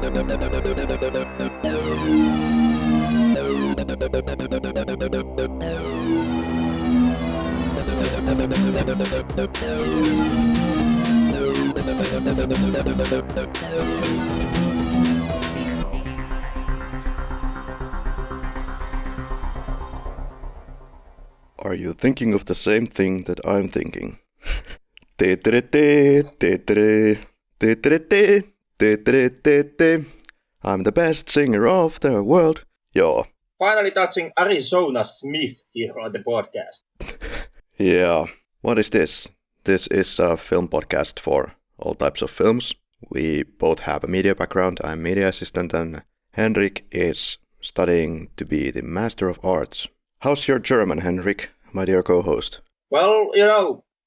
Are you thinking of the same thing that I'm thinking? I'm the best singer of the world. Joo. Finally touching Arizona Smith here on the podcast. Yeah. What is this? This is a film podcast for all types of films. We both have a media background. I'm media assistant and Henrik is studying to be the Master of Arts. How's your German, Henrik, my dear co-host? Well,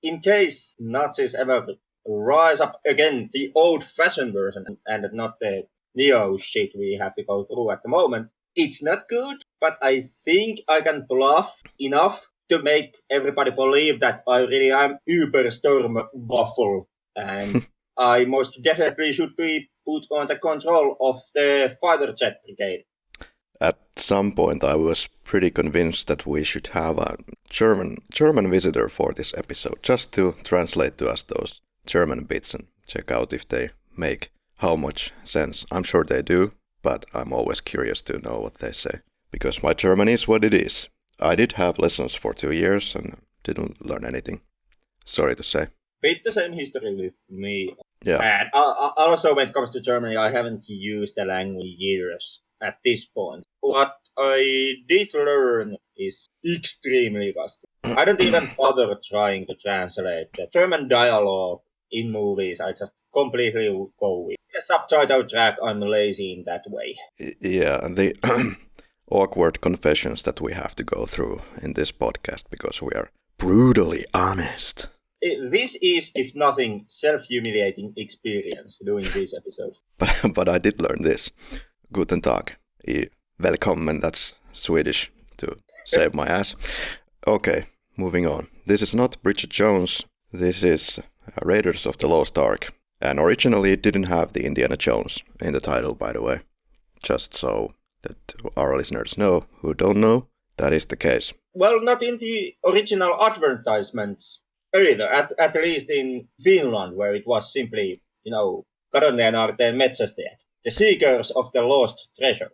in case Nazis ever rise up again, the old-fashioned version and not the neo shit we have to go through at the moment, it's not good, but I think I can bluff enough to make everybody believe that I really am Übersturmwaffel, and I most definitely should be put on the control of the fighter jet brigade. At some point I was pretty convinced that we should have a German visitor for this episode, just to translate to us those German bits and check out if they make how much sense. I'm sure they do, but I'm always curious to know what they say, because my German is what it is. I did have lessons for 2 years and didn't learn anything. Sorry to say. Bit the same history with me. Yeah. And also when it comes to Germany, I haven't used the language years at this point. What I did learn is extremely rusty. I don't even bother trying to translate the German dialogue in movies. I just completely go with the subtitle track. I'm lazy in that way. Yeah, and the awkward confessions that we have to go through in this podcast because we are brutally honest. This is, if nothing, self-humiliating experience doing these episodes. But I did learn this. Guten Tag. Välkommen, that's Swedish to save my ass. Okay, moving on. This is not Bridget Jones. This is Raiders of the Lost Ark. And originally it didn't have the Indiana Jones in the title, by the way. Just so that our listeners know who don't know, that is the case. Well, not in the original advertisements either, at least in Finland, where it was simply, Kadonneen aarteen metsästäjät, the seekers of the lost treasure.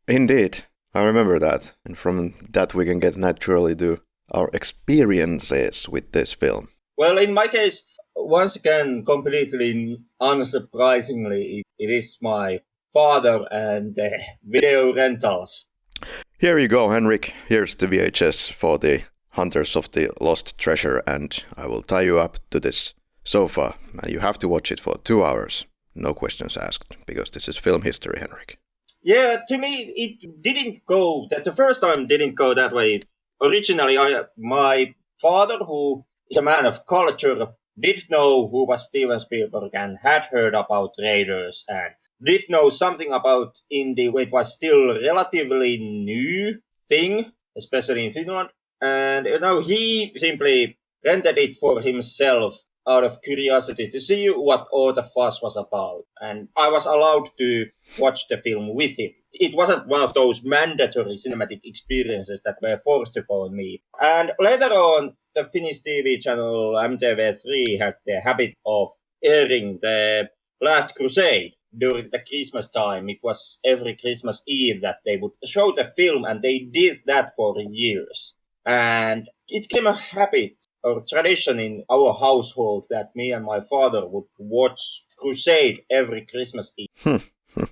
Indeed, I remember that. And from that we can get naturally to our experiences with this film. Well, in my case, once again, completely unsurprisingly, it is my father and video rentals. Here you go, Henrik. Here's the VHS for the Hunters of the Lost Treasure, and I will tie you up to this sofa, and you have to watch it for 2 hours. No questions asked, because this is film history, Henrik. Yeah, to me, it didn't go, the first time didn't go that way. Originally, my father, who is a man of culture, did know who was Steven Spielberg and had heard about Raiders and did know something about indie. It was still a relatively new thing, especially in Finland. And, he simply rented it for himself out of curiosity to see what all the fuss was about. And I was allowed to watch the film with him. It wasn't one of those mandatory cinematic experiences that were forced upon me. And later on, the Finnish TV channel MTV3 had the habit of airing the Last Crusade during the Christmas time. It was every Christmas Eve that they would show the film, and they did that for years. And it became a habit or tradition in our household that me and my father would watch Crusade every Christmas Eve. So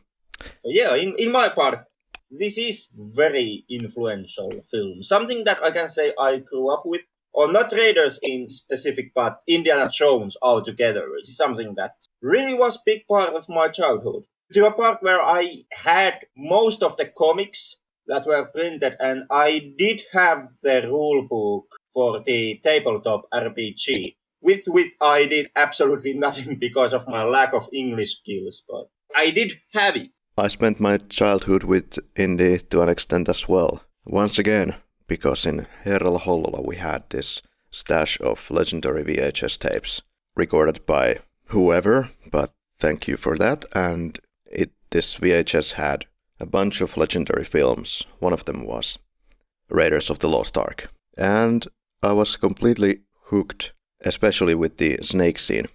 yeah, in my part, this is very influential film. Something that I can say I grew up with, or not Raiders in specific, but Indiana Jones altogether is something that really was a big part of my childhood. To a part where I had most of the comics that were printed, and I did have the rule book for the tabletop RPG, with which I did absolutely nothing because of my lack of English skills, but I did have it. I spent my childhood with indie to an extent as well. Once again, because in Herralla Hollola we had this stash of legendary VHS tapes recorded by whoever, but thank you for that. And it this VHS had a bunch of legendary films. One of them was Raiders of the Lost Ark. And I was completely hooked, especially with the snake scene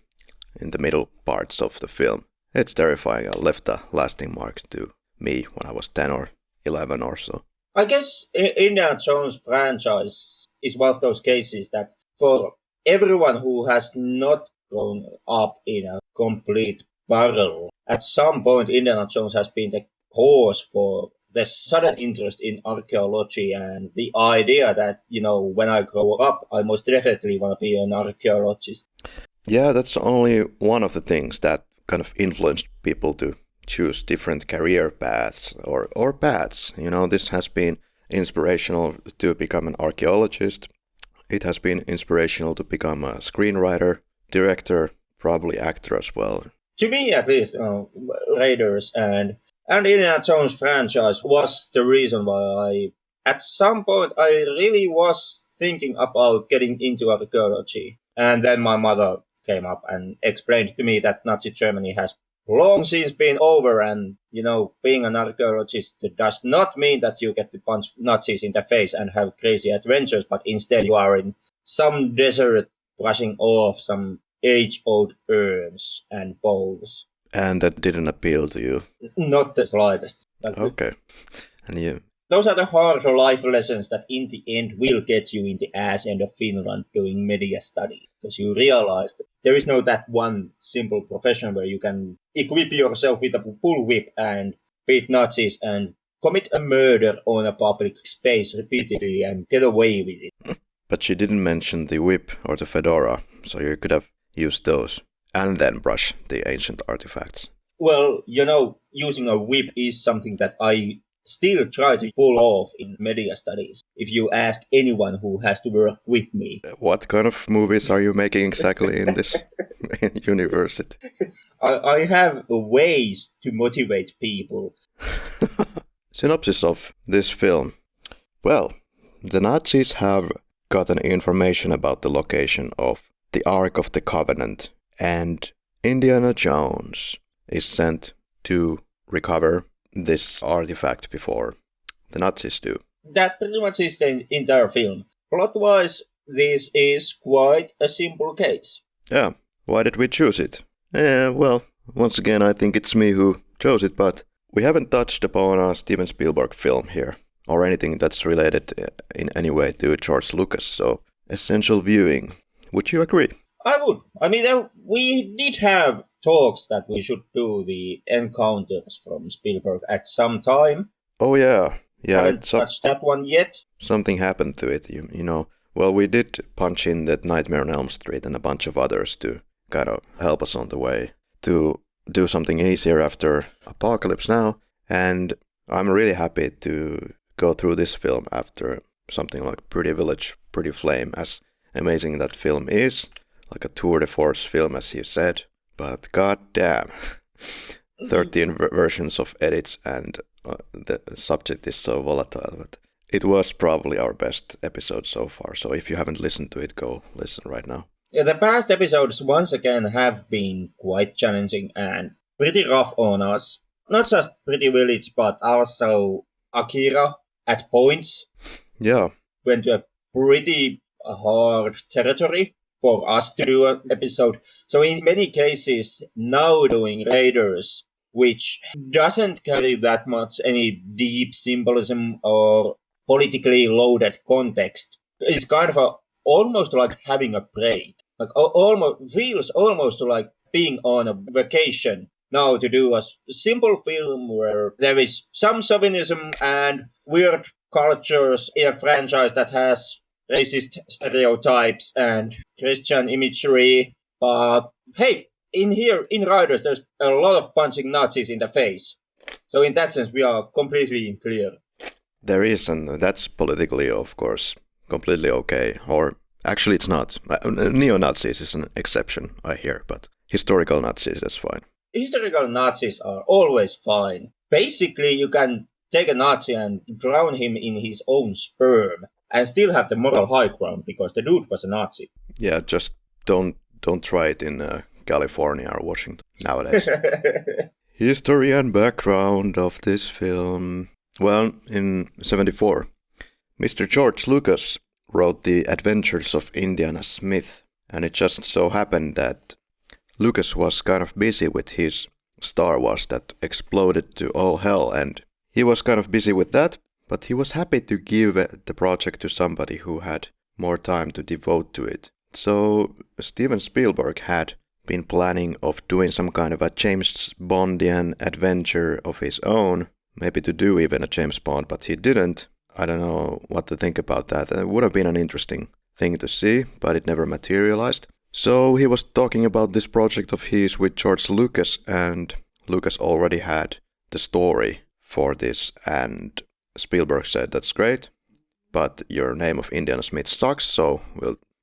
in the middle parts of the film. It's terrifying. It left a lasting mark to me when I was 10 or 11 or so. I guess Indiana Jones franchise is one of those cases that for everyone who has not grown up in a complete barrel, at some point Indiana Jones has been the cause for the sudden interest in archaeology and the idea that, when I grow up, I most definitely want to be an archaeologist. Yeah, that's only one of the things that kind of influenced people to choose different career paths or paths. This has been inspirational to become an archaeologist. It has been inspirational to become a screenwriter, director, probably actor as well. To me, at least, Raiders and Indiana Jones franchise was the reason why at some point, I really was thinking about getting into archaeology. And then my mother came up and explained to me that Nazi Germany has long since been over, and, being an archaeologist does not mean that you get to punch Nazis in the face and have crazy adventures, but instead you are in some desert brushing off some age-old urns and bowls. And that didn't appeal to you? Not the slightest. Okay. And you? Those are the hard life lessons that in the end will get you in the ass end of Finland doing media study. Because you realize that there is no that one simple profession where you can equip yourself with a bullwhip and beat Nazis and commit a murder on a public space repeatedly and get away with it. But she didn't mention the whip or the fedora, so you could have used those and then brush the ancient artifacts. Well, using a whip is something that I still try to pull off in media studies. If you ask anyone who has to work with me. What kind of movies are you making exactly in this university? I have ways to motivate people. Synopsis of this film. Well, the Nazis have gotten information about the location of the Ark of the Covenant, and Indiana Jones is sent to recover this artifact before the Nazis do. That pretty much is the entire film. Plot-wise, this is quite a simple case. Yeah, why did we choose it? Well, once again, I think it's me who chose it, but we haven't touched upon a Steven Spielberg film here, or anything that's related in any way to George Lucas, so essential viewing. Would you agree? I would. I mean, we did have talks that we should do the encounters from Spielberg at some time. Oh, yeah. Yeah, I haven't touched that one yet. Something happened to it, you know. Well, we did punch in that Nightmare on Elm Street and a bunch of others to kind of help us on the way to do something easier after Apocalypse Now. And I'm really happy to go through this film after something like Pretty Village, Pretty Flame, as amazing that film is. Like a tour de force film, as you said. But goddamn, 13 versions of edits and the subject is so volatile. But it was probably our best episode so far. So if you haven't listened to it, go listen right now. The past episodes, once again, have been quite challenging and pretty rough on us. Not just Pretty Village, but also Akira at points. Yeah. Went to a pretty hard territory for us to do an episode. So in many cases, now doing Raiders, which doesn't carry that much any deep symbolism or politically loaded context, is kind of almost like having a break. Like feels almost like being on a vacation now to do a simple film where there is some chauvinism and weird cultures in a franchise that has racist stereotypes and Christian imagery. But hey, in Riders, there's a lot of punching Nazis in the face. So in that sense, we are completely in clear. There is, and that's politically, of course, completely okay. Or actually, it's not. Neo-Nazis is an exception, I hear, but historical Nazis, that's fine. Historical Nazis are always fine. Basically, you can take a Nazi and drown him in his own sperm and still have the moral high ground because the dude was a Nazi. Yeah, just don't try it in California or Washington nowadays. History and background of this film. Well, in 1974, Mr. George Lucas wrote The Adventures of Indiana Smith, and it just so happened that Lucas was kind of busy with his Star Wars that exploded to all hell, and he was kind of busy with that, but he was happy to give the project to somebody who had more time to devote to it. So Steven Spielberg had been planning of doing some kind of a James Bondian adventure of his own, maybe to do even a James Bond, but he didn't. I don't know what to think about that. It would have been an interesting thing to see, but it never materialized. So he was talking about this project of his with George Lucas, and Lucas already had the story for this, and Spielberg said, that's great, but your name of Indiana Smith sucks, so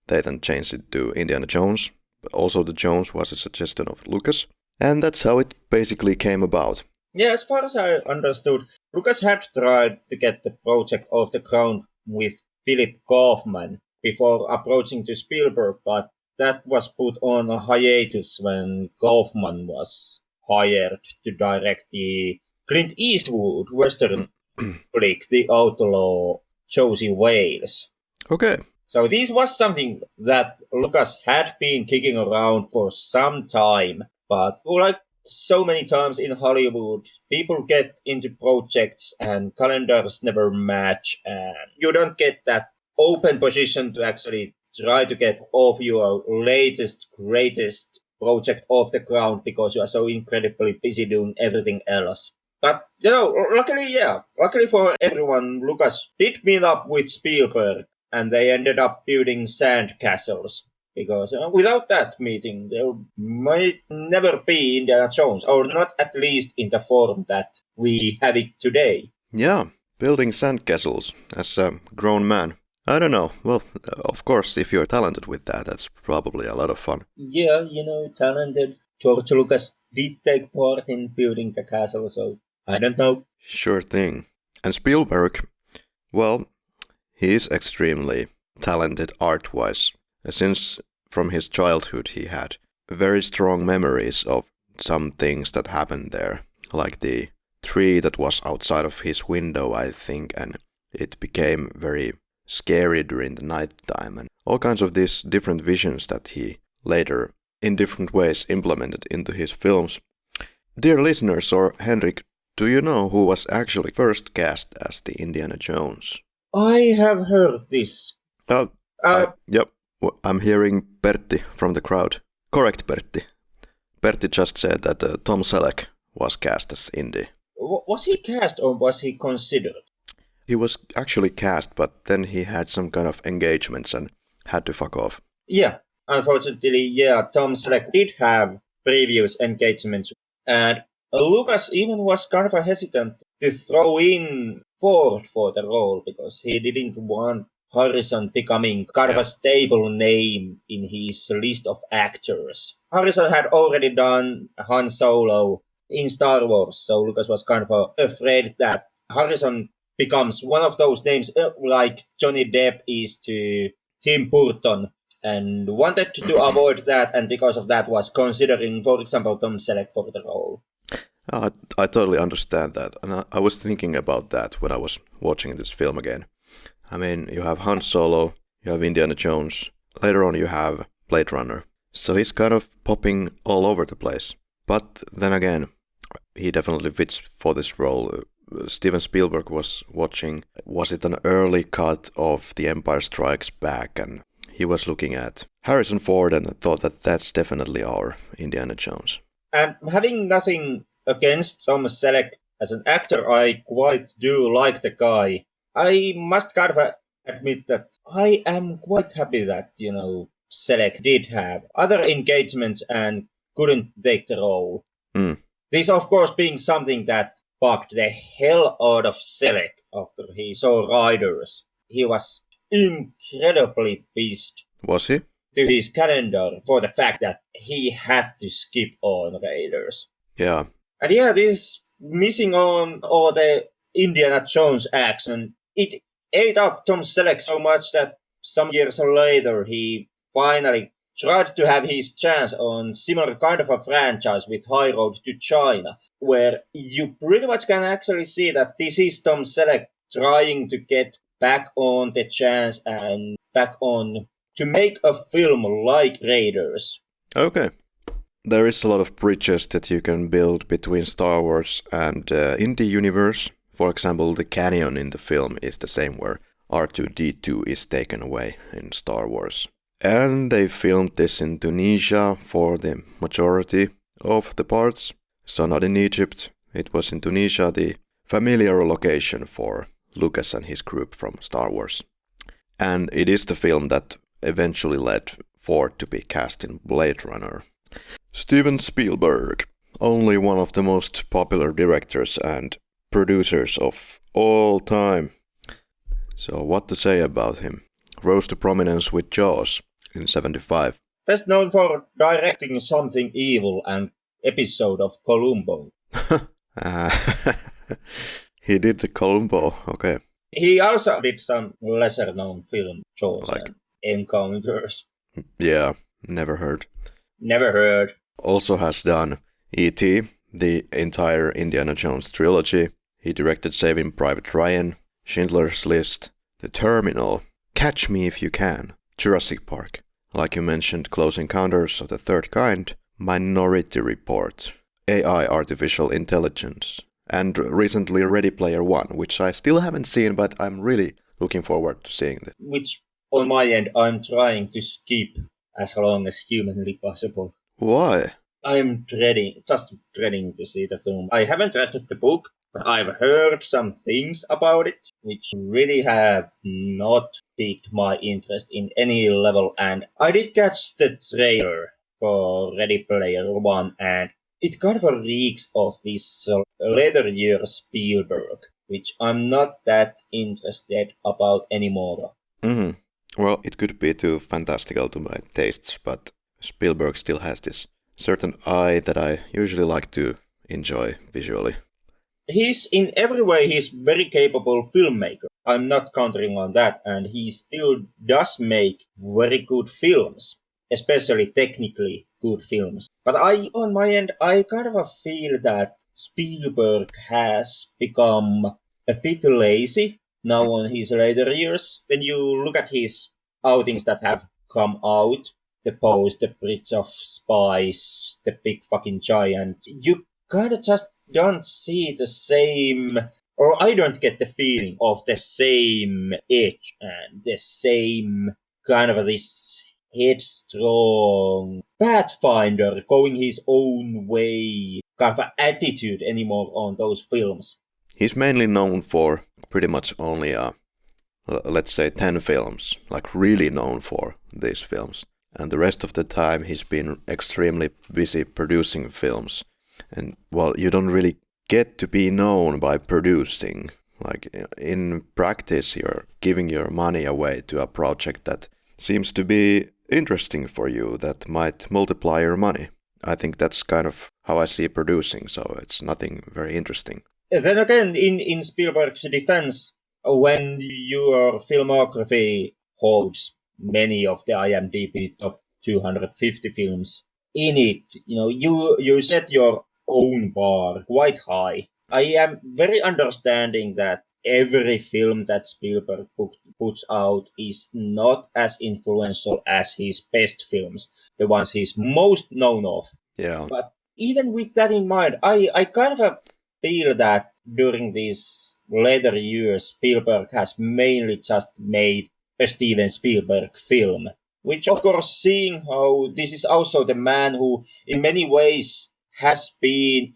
they then changed it to Indiana Jones. But also the Jones was a suggestion of Lucas, and that's how it basically came about. Yeah, as far as I understood, Lucas had tried to get the project off the ground with Philip Kaufman before approaching to Spielberg, but that was put on a hiatus when Kaufman was hired to direct the Clint Eastwood Western flick, The Outlaw Josie Wales. Okay. So this was something that Lucas had been kicking around for some time, but like so many times in Hollywood, people get into projects and calendars never match, and you don't get that open position to actually try to get off your latest, greatest project off the ground because you are so incredibly busy doing everything else. But, luckily for everyone, Lucas did meet up with Spielberg, and they ended up building sand castles. Because without that meeting, there might never be Indiana Jones, or not at least in the form that we have it today. Yeah, building sandcastles as a grown man. I don't know. Well, of course, if you're talented with that, that's probably a lot of fun. Yeah, talented. George Lucas did take part in building the castle, so I don't know. Sure thing. And Spielberg, well, he is extremely talented art-wise. Since from his childhood he had very strong memories of some things that happened there, like the tree that was outside of his window, I think, and it became very scary during the night time, and all kinds of these different visions that he later in different ways implemented into his films. Dear listeners, or Henrik, do you know who was actually first cast as the Indiana Jones? I have heard this. Yep. I'm hearing Pertti from the crowd. Correct, Pertti. Pertti just said that Tom Selleck was cast as Indy. Was he cast or was he considered? He was actually cast, but then he had some kind of engagements and had to fuck off. Yeah, unfortunately, Tom Selleck did have previous engagements. And Lucas even was kind of hesitant to throw in Ford for the role because he didn't want Harrison becoming kind of a stable name in his list of actors. Harrison had already done Han Solo in Star Wars, so Lucas was kind of afraid that Harrison becomes one of those names like Johnny Depp is to Tim Burton, and wanted to avoid that, and because of that was considering, for example, Tom Selleck for the role. I totally understand that, and I was thinking about that when I was watching this film again. I mean, you have Han Solo, you have Indiana Jones, later on you have Blade Runner. So he's kind of popping all over the place. But then again, he definitely fits for this role. Steven Spielberg was watching, was it an early cut of The Empire Strikes Back? And he was looking at Harrison Ford and thought that that's definitely our Indiana Jones. And having nothing against Tom Selleck as an actor, I quite do like the guy. I must kind of admit that I am quite happy that, Selleck did have other engagements and couldn't take the role. This, of course, being something that bugged the hell out of Selleck after he saw Riders. He was incredibly pissed. Was he? To his calendar for the fact that he had to skip on Raiders. Yeah. And this missing on all the Indiana Jones action, it ate up Tom Selleck so much that some years later he finally tried to have his chance on similar kind of a franchise with High Road to China. where you pretty much can actually see that this is Tom Selleck trying to get back on the chance and back on to make a film like Raiders. Okay. There is a lot of bridges that you can build between Star Wars and indie universe. For example, the canyon in the film is the same where R2-D2 is taken away in Star Wars. And they filmed this in Tunisia for the majority of the parts. So not in Egypt, it was in Tunisia, the familiar location for Lucas and his group from Star Wars. And it is the film that eventually led Ford to be cast in Blade Runner. Steven Spielberg, only one of the most popular directors and producers of all time. So what to say about him? Rose to prominence with Jaws in 1975. Best known for directing Something Evil and episode of Columbo. He did the Columbo, okay. He also did some lesser known film, Jaws and Encounters. Yeah, never heard. Never heard. Also has done E.T., the entire Indiana Jones trilogy. He directed Saving Private Ryan, Schindler's List, The Terminal, Catch Me If You Can, Jurassic Park, like you mentioned, Close Encounters of the Third Kind, Minority Report, AI Artificial Intelligence, and recently Ready Player One, which I still haven't seen, but I'm really looking forward to seeing that. Which, on my end, I'm trying to skip as long as humanly possible. Why? I'm just dreading to see the film. I haven't read the book, but I've heard some things about it, which really have not piqued my interest in any level. And I did catch the trailer for Ready Player One, and it kind of reeks of this later year Spielberg, which I'm not that interested about anymore. Mm-hmm. Well, it could be too fantastical to my tastes, but Spielberg still has this certain eye that I usually like to enjoy visually. In every way, he's very capable filmmaker. I'm not countering on that, and he still does make very good films, especially technically good films. But on my end, I kind of feel that Spielberg has become a bit lazy now on his later years. When you look at his outings that have come out, The Post, The Bridge of Spies, The Big Fucking Giant, you kind of just don't see the same, or I don't get the feeling of the same edge and the same kind of this headstrong pathfinder going his own way kind of attitude anymore on those films. He's mainly known for pretty much only, let's say 10 films, like really known for these films. And the rest of the time he's been extremely busy producing films. And, well, you don't really get to be known by producing. Like, in practice, you're giving your money away to a project that seems to be interesting for you, that might multiply your money. I think that's kind of how I see producing, so it's nothing very interesting. Then again, in Spielberg's defense, when your filmography holds many of the IMDb top 250 films in it, you set your own bar quite high. I am very understanding that every film that Spielberg puts out is not as influential as his best films, the ones he's most known of. Yeah. But even with that in mind, I kind of feel that during these later years, Spielberg has mainly just made a Steven Spielberg film, which, of course, seeing how this is also the man who in many ways has been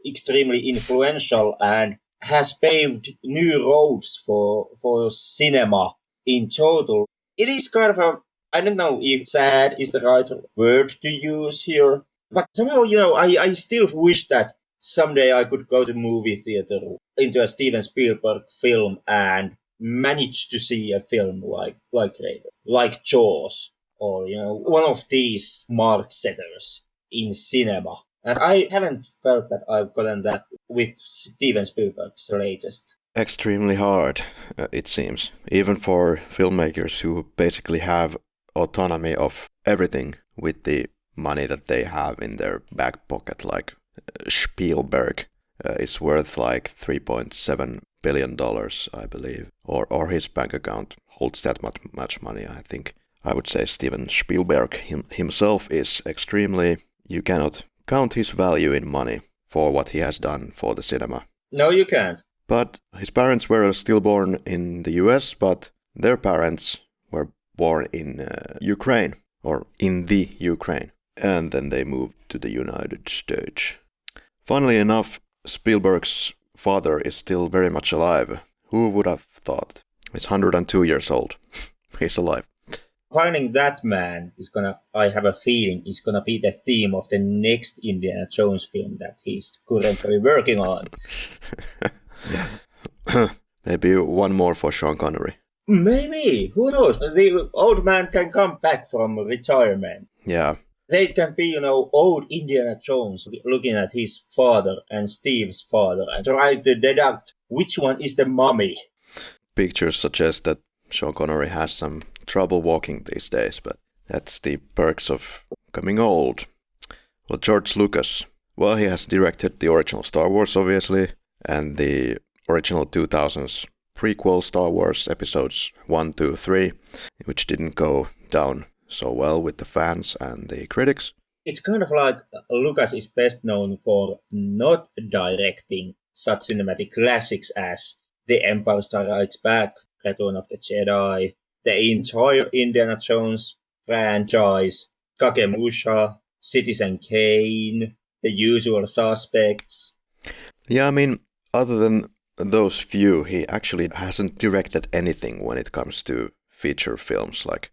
extremely influential and has paved new roads for cinema in total. It is kind of I don't know if sad is the right word to use here, but somehow, I still wish that someday I could go to movie theater into a Steven Spielberg film and manage to see a film like Raider, like Jaws, or, one of these mark setters in cinema. And I haven't felt that I've gotten that with Steven Spielberg's latest. Extremely hard, it seems. Even for filmmakers who basically have autonomy of everything with the money that they have in their back pocket. Like, Spielberg is worth like $3.7 billion, I believe. Or his bank account holds that much money, I think. I would say Steven Spielberg himself is extremely... You cannot count his value in money for what he has done for the cinema. No, you can't. But his parents were still born in the US, but their parents were born in Ukraine, or in the Ukraine. And then they moved to the United States. Funnily enough, Spielberg's father is still very much alive. Who would have thought? He's 102 years old. He's alive. Finding that man I have a feeling, is gonna be the theme of the next Indiana Jones film that he's currently working on. Maybe one more for Sean Connery. Maybe. Who knows? The old man can come back from retirement. Yeah. They can be, old Indiana Jones looking at his father and Steve's father and try to deduct which one is the mummy. Pictures suggest that Sean Connery has some trouble walking these days, but that's the perks of becoming old. Well, George Lucas, well, he has directed the original Star Wars, obviously, and the original 2000s prequel Star Wars episodes 1, 2, 3, which didn't go down so well with the fans and the critics. It's kind of like Lucas is best known for not directing such cinematic classics as The Empire Strikes Back, Return of the Jedi, the entire Indiana Jones franchise, Kagemusha, Citizen Kane, The Usual Suspects. Yeah, I mean, other than those few, he actually hasn't directed anything when it comes to feature films. Like,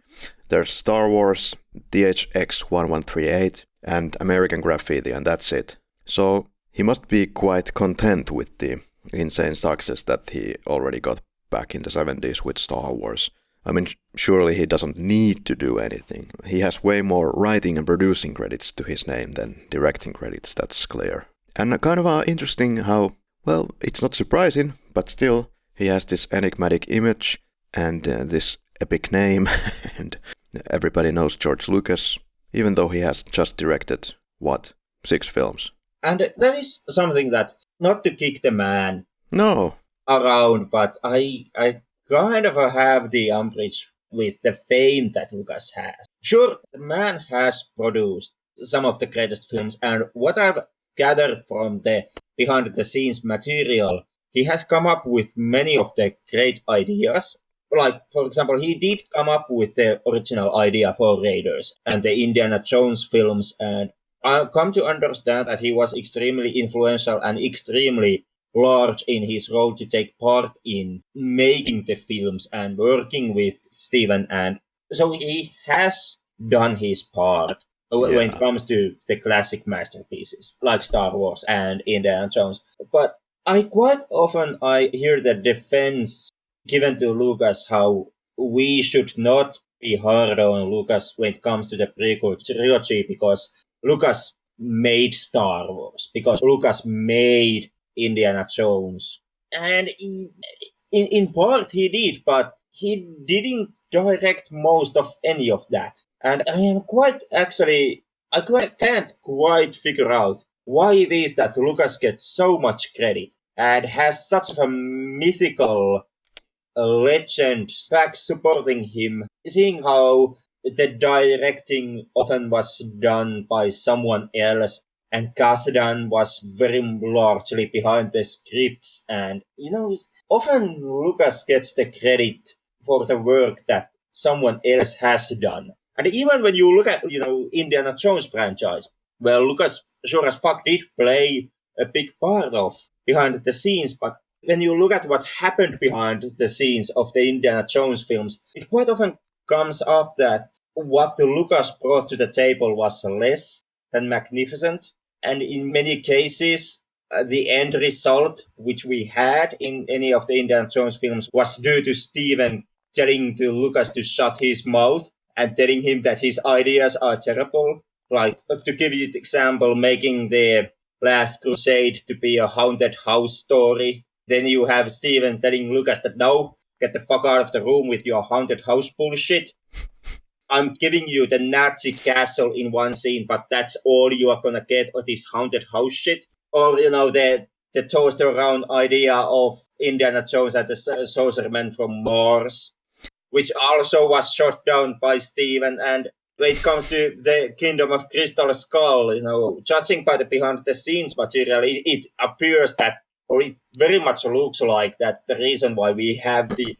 there's Star Wars, DHX 1138, and American Graffiti, and that's it. So he must be quite content with the insane success that he already got back in the 70s with Star Wars. I mean, surely he doesn't need to do anything. He has way more writing and producing credits to his name than directing credits, that's clear. And kind of interesting how, well, it's not surprising, but still, he has this enigmatic image and this epic name, and everybody knows George Lucas, even though he has just directed, 6 films. And that is something that, not to kick the man around, but I kind of have the umbrage with the fame that Lucas has. Sure, the man has produced some of the greatest films, and what I've gathered from the behind-the-scenes material, he has come up with many of the great ideas. Like, for example, he did come up with the original idea for Raiders and the Indiana Jones films, and I come to understand that he was extremely influential and extremely large in his role to take part in making the films and working with Steven. And so he has done his part when it comes to the classic masterpieces like Star Wars and Indiana Jones. But quite often hear the defense given to Lucas how we should not be hard on Lucas when it comes to the prequel trilogy because Lucas made Star Wars, because Lucas made Indiana Jones. And in part he did, but he didn't direct most of any of that. And I can't quite figure out why it is that Lucas gets so much credit and has such a mythical legend back supporting him, seeing how the directing often was done by someone else and Kasdan was very largely behind the scripts. And, often Lucas gets the credit for the work that someone else has done. And even when you look at, Indiana Jones franchise, well, Lucas sure as fuck did play a big part of behind the scenes, but when you look at what happened behind the scenes of the Indiana Jones films, it quite often comes up that what Lucas brought to the table was less than magnificent. And in many cases, the end result, which we had in any of the Indiana Jones films, was due to Steven telling to Lucas to shut his mouth and telling him that his ideas are terrible. Like, to give you an example, making the Last Crusade to be a haunted house story. Then you have Steven telling Lucas that no, get the fuck out of the room with your haunted house bullshit. I'm giving you the Nazi castle in one scene, but that's all you are gonna get of this haunted house shit. Or, the toast around idea of Indiana Jones and the sorcererman from Mars, which also was shot down by Steven. And when it comes to the Kingdom of Crystal Skull, judging by the behind the scenes material, it appears that, or it very much looks like that the reason why we have the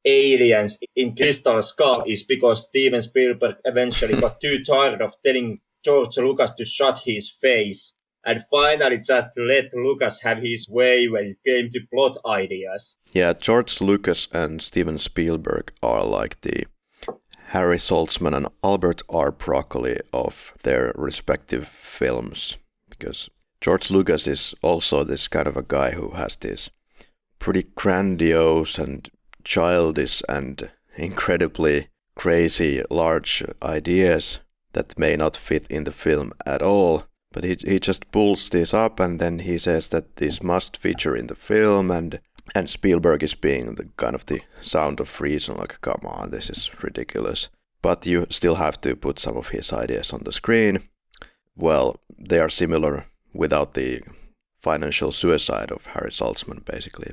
aliens in Crystal Skull is because Steven Spielberg eventually got too tired of telling George Lucas to shut his face and finally just let Lucas have his way when it came to plot ideas. Yeah, George Lucas and Steven Spielberg are like the Harry Saltzman and Albert R. Broccoli of their respective films, because George Lucas is also this kind of a guy who has these pretty grandiose and childish and incredibly crazy large ideas that may not fit in the film at all, but he just pulls this up and then he says that this must feature in the film, and Spielberg is being the kind of the sound of reason, like, come on, this is ridiculous, but you still have to put some of his ideas on the screen. Well, they are similar without the financial suicide of Harry Saltzman, basically.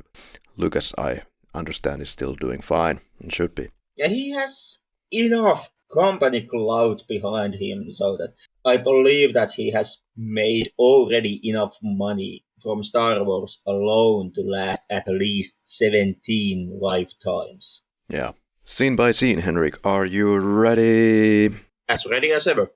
Lucas, I understand, is still doing fine and should be. Yeah, he has enough company clout behind him so that I believe that he has made already enough money from Star Wars alone to last at least 17 lifetimes. Yeah. Scene by scene, Henrik, are you ready? As ready as ever.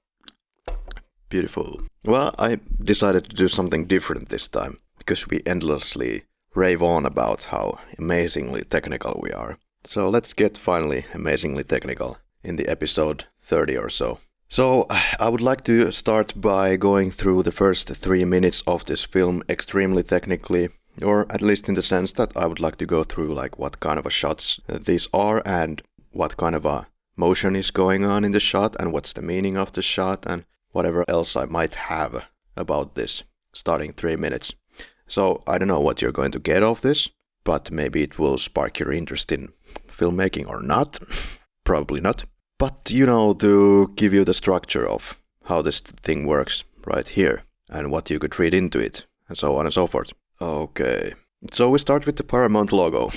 Beautiful. Well, I decided to do something different this time, because we endlessly rave on about how amazingly technical we are. So let's get finally amazingly technical in the episode 30 or so. So I would like to start by going through the first 3 minutes of this film extremely technically, or at least in the sense that I would like to go through like what kind of a shots these are and what kind of a motion is going on in the shot and what's the meaning of the shot and whatever else I might have about this starting 3 minutes. So I don't know what you're going to get off this, but maybe it will spark your interest in filmmaking or not. Probably not. But, to give you the structure of how this thing works right here and what you could read into it and so on and so forth. Okay. So we start with the Paramount logo,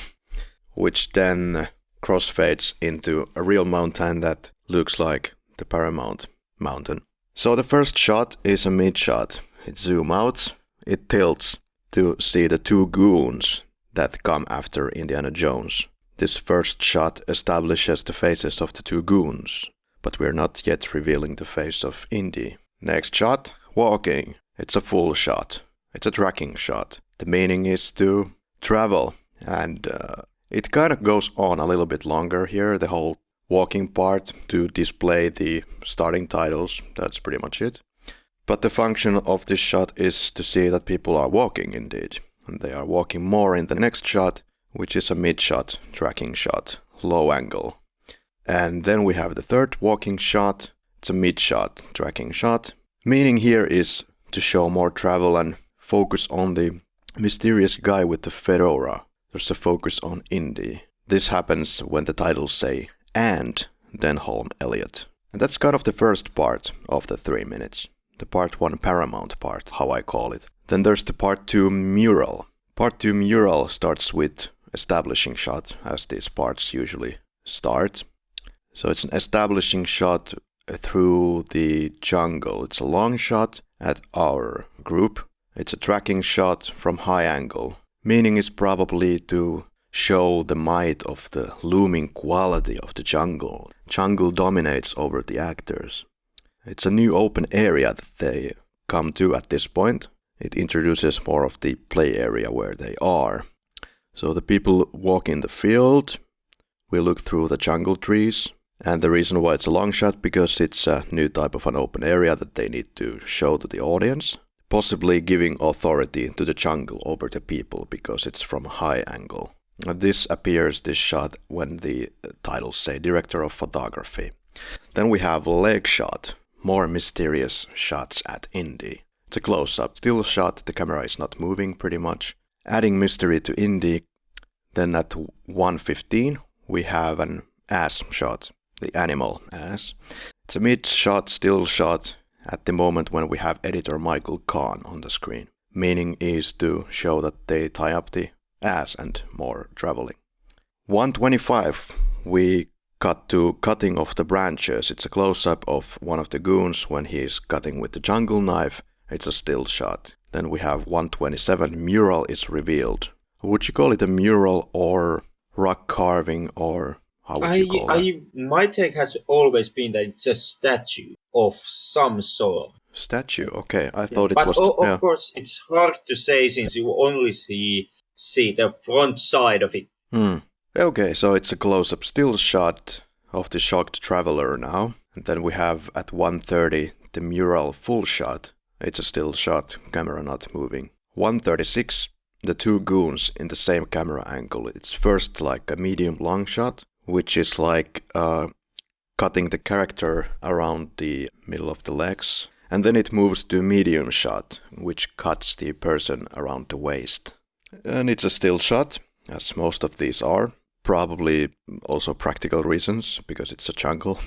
which then crossfades into a real mountain that looks like the Paramount mountain. So the first shot is a mid shot. It zooms out, it tilts to see the two goons that come after Indiana Jones. This first shot establishes the faces of the two goons, but we're not yet revealing the face of Indy. Next shot, walking. It's a full shot. It's a tracking shot. The meaning is to travel, and it kind of goes on a little bit longer here, the whole walking part, to display the starting titles. That's pretty much it. But the function of this shot is to see that people are walking indeed. And they are walking more in the next shot, which is a mid-shot, tracking shot, low angle. And then we have the third walking shot. It's a mid-shot, tracking shot. Meaning here is to show more travel and focus on the mysterious guy with the fedora. There's a focus on Indy. This happens when the titles say, and Denholm Elliott. And that's kind of the first part of the 3 minutes. The part 1 Paramount part, how I call it. Then there's the part 2 mural. Part 2 mural starts with establishing shot, as these parts usually start. So it's an establishing shot through the jungle. It's a long shot at our group. It's a tracking shot from high angle. Meaning is probably to show the might of the looming quality of the jungle. Jungle dominates over the actors. It's a new open area that they come to at this point. It introduces more of the play area where they are. So the people walk in the field. We look through the jungle trees. And the reason why it's a long shot, because it's a new type of an open area that they need to show to the audience. Possibly giving authority to the jungle over the people, because it's from a high angle. This shot, when the titles say Director of Photography. Then we have leg shot. More mysterious shots at Indy. It's a close-up, still shot, the camera is not moving pretty much. Adding mystery to Indy. Then at 1:15 we have an ass shot. the animal ass. It's a mid-shot, still shot at the moment when we have editor Michael Kahn on the screen. Meaning is to show that they tie up the ass and more traveling. 125, we cut to cutting of the branches. It's a close-up of one of the goons when he is cutting with the jungle knife. It's a still shot. Then we have 127, mural is revealed. Would you call it a mural or rock carving, or how would you call that? My take has always been that it's a statue of some sort. Statue, okay. I thought it but was... of course, it's hard to say since you only see the front side of it. Okay, so it's a close-up still shot of the shocked traveler now. And then we have at 130 the mural full shot. It's a still shot, camera not moving. 136, the two goons in the same camera angle. It's first like a medium long shot, which is like cutting the character around the middle of the legs. And then it moves to medium shot, which cuts the person around the waist. And it's a still shot, as most of these are. Probably also practical reasons, because it's a jungle.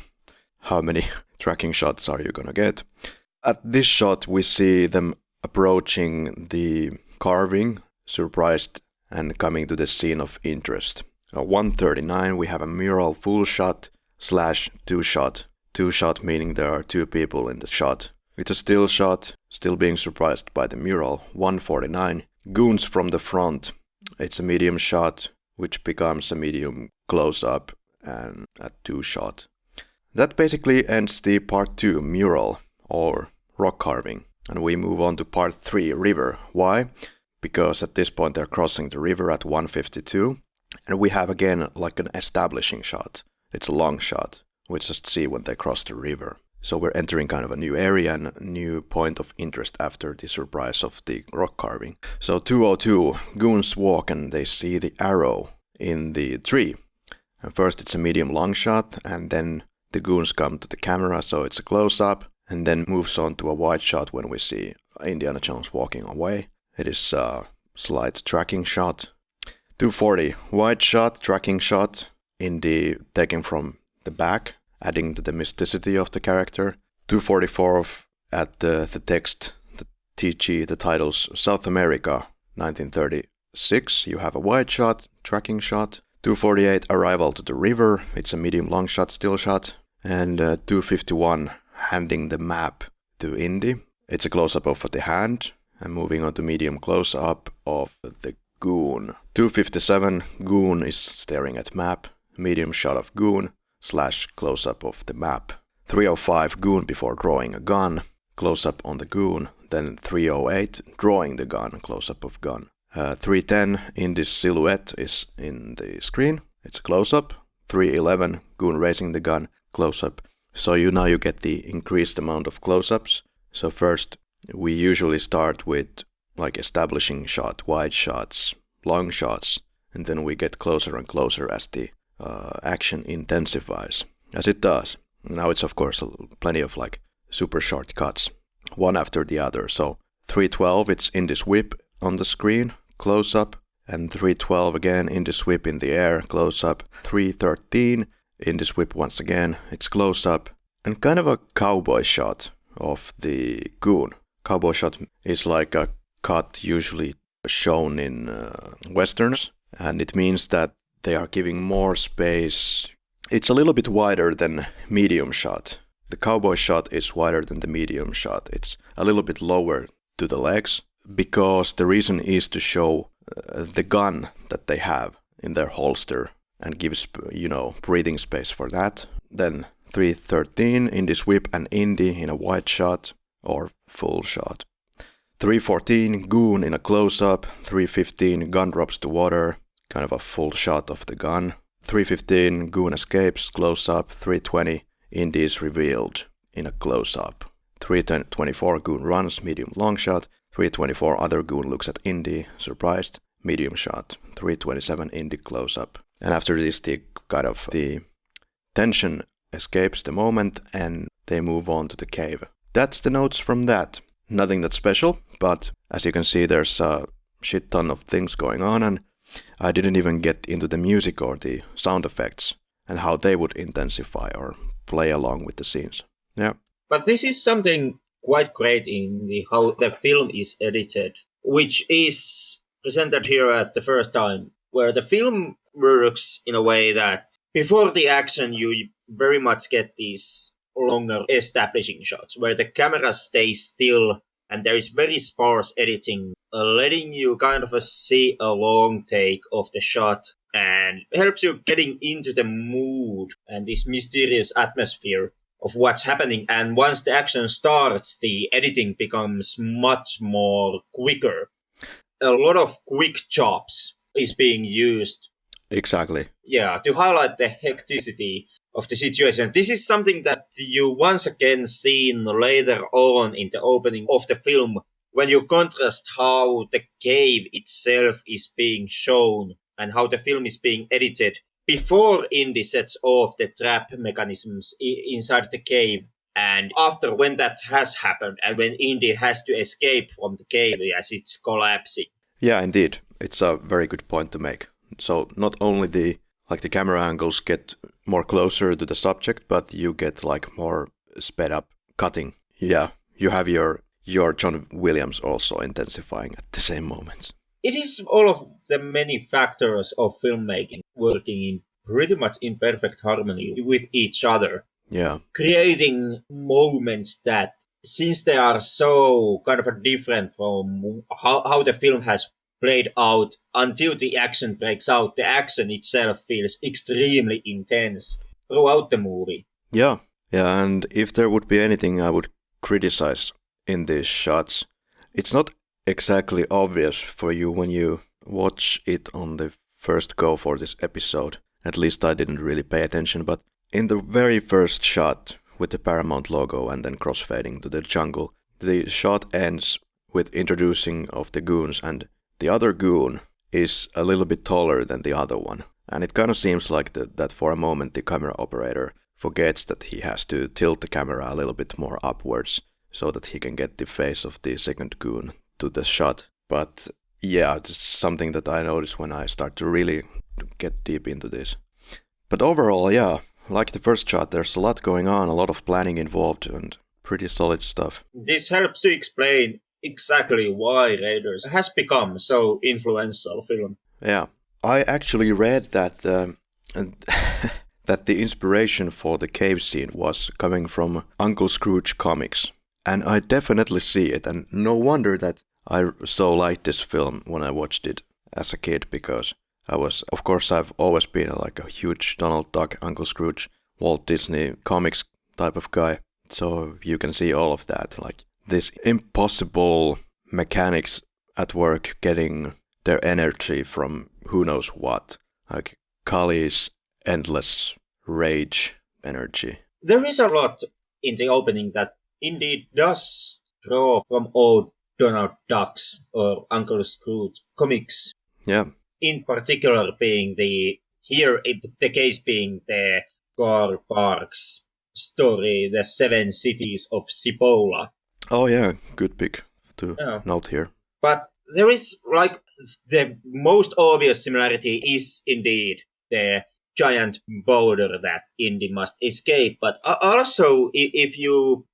How many tracking shots are you gonna get? At this shot, we see them approaching the carving, surprised, and coming to the scene of interest. 139, we have a mural full shot / two shot. Two shot meaning there are two people in the shot. It's a still shot, still being surprised by the mural. 149, goons from the front. It's a medium shot, which becomes a medium close-up and a two shot. That basically ends the part 2, mural or rock carving. And we move on to part 3, river. Why? Because at this point they're crossing the river at 152. And we have again like an establishing shot. It's a long shot. We just see when they cross the river. So we're entering kind of a new area and a new point of interest after the surprise of the rock carving. So 202, goons walk and they see the arrow in the tree. And first it's a medium long shot, and then the goons come to the camera, so it's a close-up, and then moves on to a wide shot when we see Indiana Jones walking away. It is a slight tracking shot. 240, wide shot, tracking shot, Indy taken from the back, adding to the mysticity of the character. 244 at the text, the TG, the titles, South America, 1936. You have a wide shot, tracking shot. 248, arrival to the river. It's a medium long shot, still shot. And 251, handing the map to Indy. It's a close-up of the hand. And moving on to medium close-up of the goon. 257, goon is staring at map. Medium shot of goon / close-up of the map. 305, goon before drawing a gun. Close-up on the goon. Then 308, drawing the gun, close-up of gun. 310, Indy's silhouette is in the screen. It's a close-up. 311, goon raising the gun, close-up. So now you get the increased amount of close-ups. So first, we usually start with like establishing shot, wide shots, long shots, and then we get closer and closer as the action intensifies, as it does. Now it's of course plenty of like super short cuts, one after the other. So 312, it's Indy's whip on the screen, close-up, and 312 again, Indy's whip in the air, close-up. 313, Indy's whip once again, it's close-up, and kind of a cowboy shot of the goon. Cowboy shot is like a cut usually shown in westerns, and it means that they are giving more space. It's a little bit wider than medium shot. The cowboy shot is wider than the medium shot. It's a little bit lower to the legs, because the reason is to show the gun that they have in their holster and gives, breathing space for that. Then 313, Indy's whip and Indy in a wide shot or full shot. 314, goon in a close-up. 315, gun drops to water, kind of a full shot of the gun. 315, goon escapes, close-up. 320, Indy is revealed in a close-up. 324, goon runs, medium long shot. 324, other goon looks at Indy, surprised, medium shot. 327, Indy close-up. And after this, the tension escapes the moment and they move on to the cave. That's the notes from that. Nothing that special, but as you can see, there's a shit ton of things going on, and I didn't even get into the music or the sound effects. and how they would intensify or play along with the scenes. Yeah. But this is something quite great in how the film is edited, which is presented here at the first time, where the film works in a way that before the action you very much get these longer establishing shots where the camera stays still and there is very sparse editing, letting you kind of see a long take of the shot and helps you getting into the mood and this mysterious atmosphere of what's happening. And once the action starts, the editing becomes much more quicker. A lot of quick chops is being used. Exactly. Yeah, to highlight the hecticity of the situation. This is something that you once again seen later on in the opening of the film when you contrast how the cave itself is being shown and how the film is being edited before Indy sets off the trap mechanisms inside the cave, and after when that has happened and when Indy has to escape from the cave as it's collapsing. Yeah, indeed. It's a very good point to make. So not only the camera angles get more closer to the subject, but you get like more sped up cutting. Yeah, you have your John Williams also intensifying at the same moments. It is all of the many factors of filmmaking working in pretty much in perfect harmony with each other. Yeah. Creating moments that, since they are so kind of different from how the film has played out until the action breaks out, the action itself feels extremely intense throughout the movie. Yeah, and if there would be anything I would criticize in these shots, it's not exactly obvious for you when you watch it on the first go for this episode. At least I didn't really pay attention, but in the very first shot with the Paramount logo and then crossfading to the jungle, the shot ends with introducing of the goons, and the other goon is a little bit taller than the other one. And it kind of seems like that for a moment the camera operator forgets that he has to tilt the camera a little bit more upwards so that he can get the face of the second goon to the shot. But yeah, it's something that I notice when I start to really get deep into this. But overall, yeah, like the first shot, there's a lot going on, a lot of planning involved, and pretty solid stuff. This helps to explain exactly why Raiders has become so influential film. Yeah, I actually read that that the inspiration for the cave scene was coming from Uncle Scrooge comics, and I definitely see it. And no wonder that I so liked this film when I watched it as a kid, because I've always been like a huge Donald Duck, Uncle Scrooge, Walt Disney comics type of guy. So you can see all of that, like this impossible mechanics at work getting their energy from who knows what, like Kali's endless rage energy. There is a lot in the opening that indeed does draw from old Donald Ducks or Uncle Scrooge comics. Yeah. In particular being the case being the Carl Parks story, The Seven Cities of Cipolla. Oh yeah, good pick to note here. But there is like the most obvious similarity is indeed the giant boulder that Indy must escape. But also if you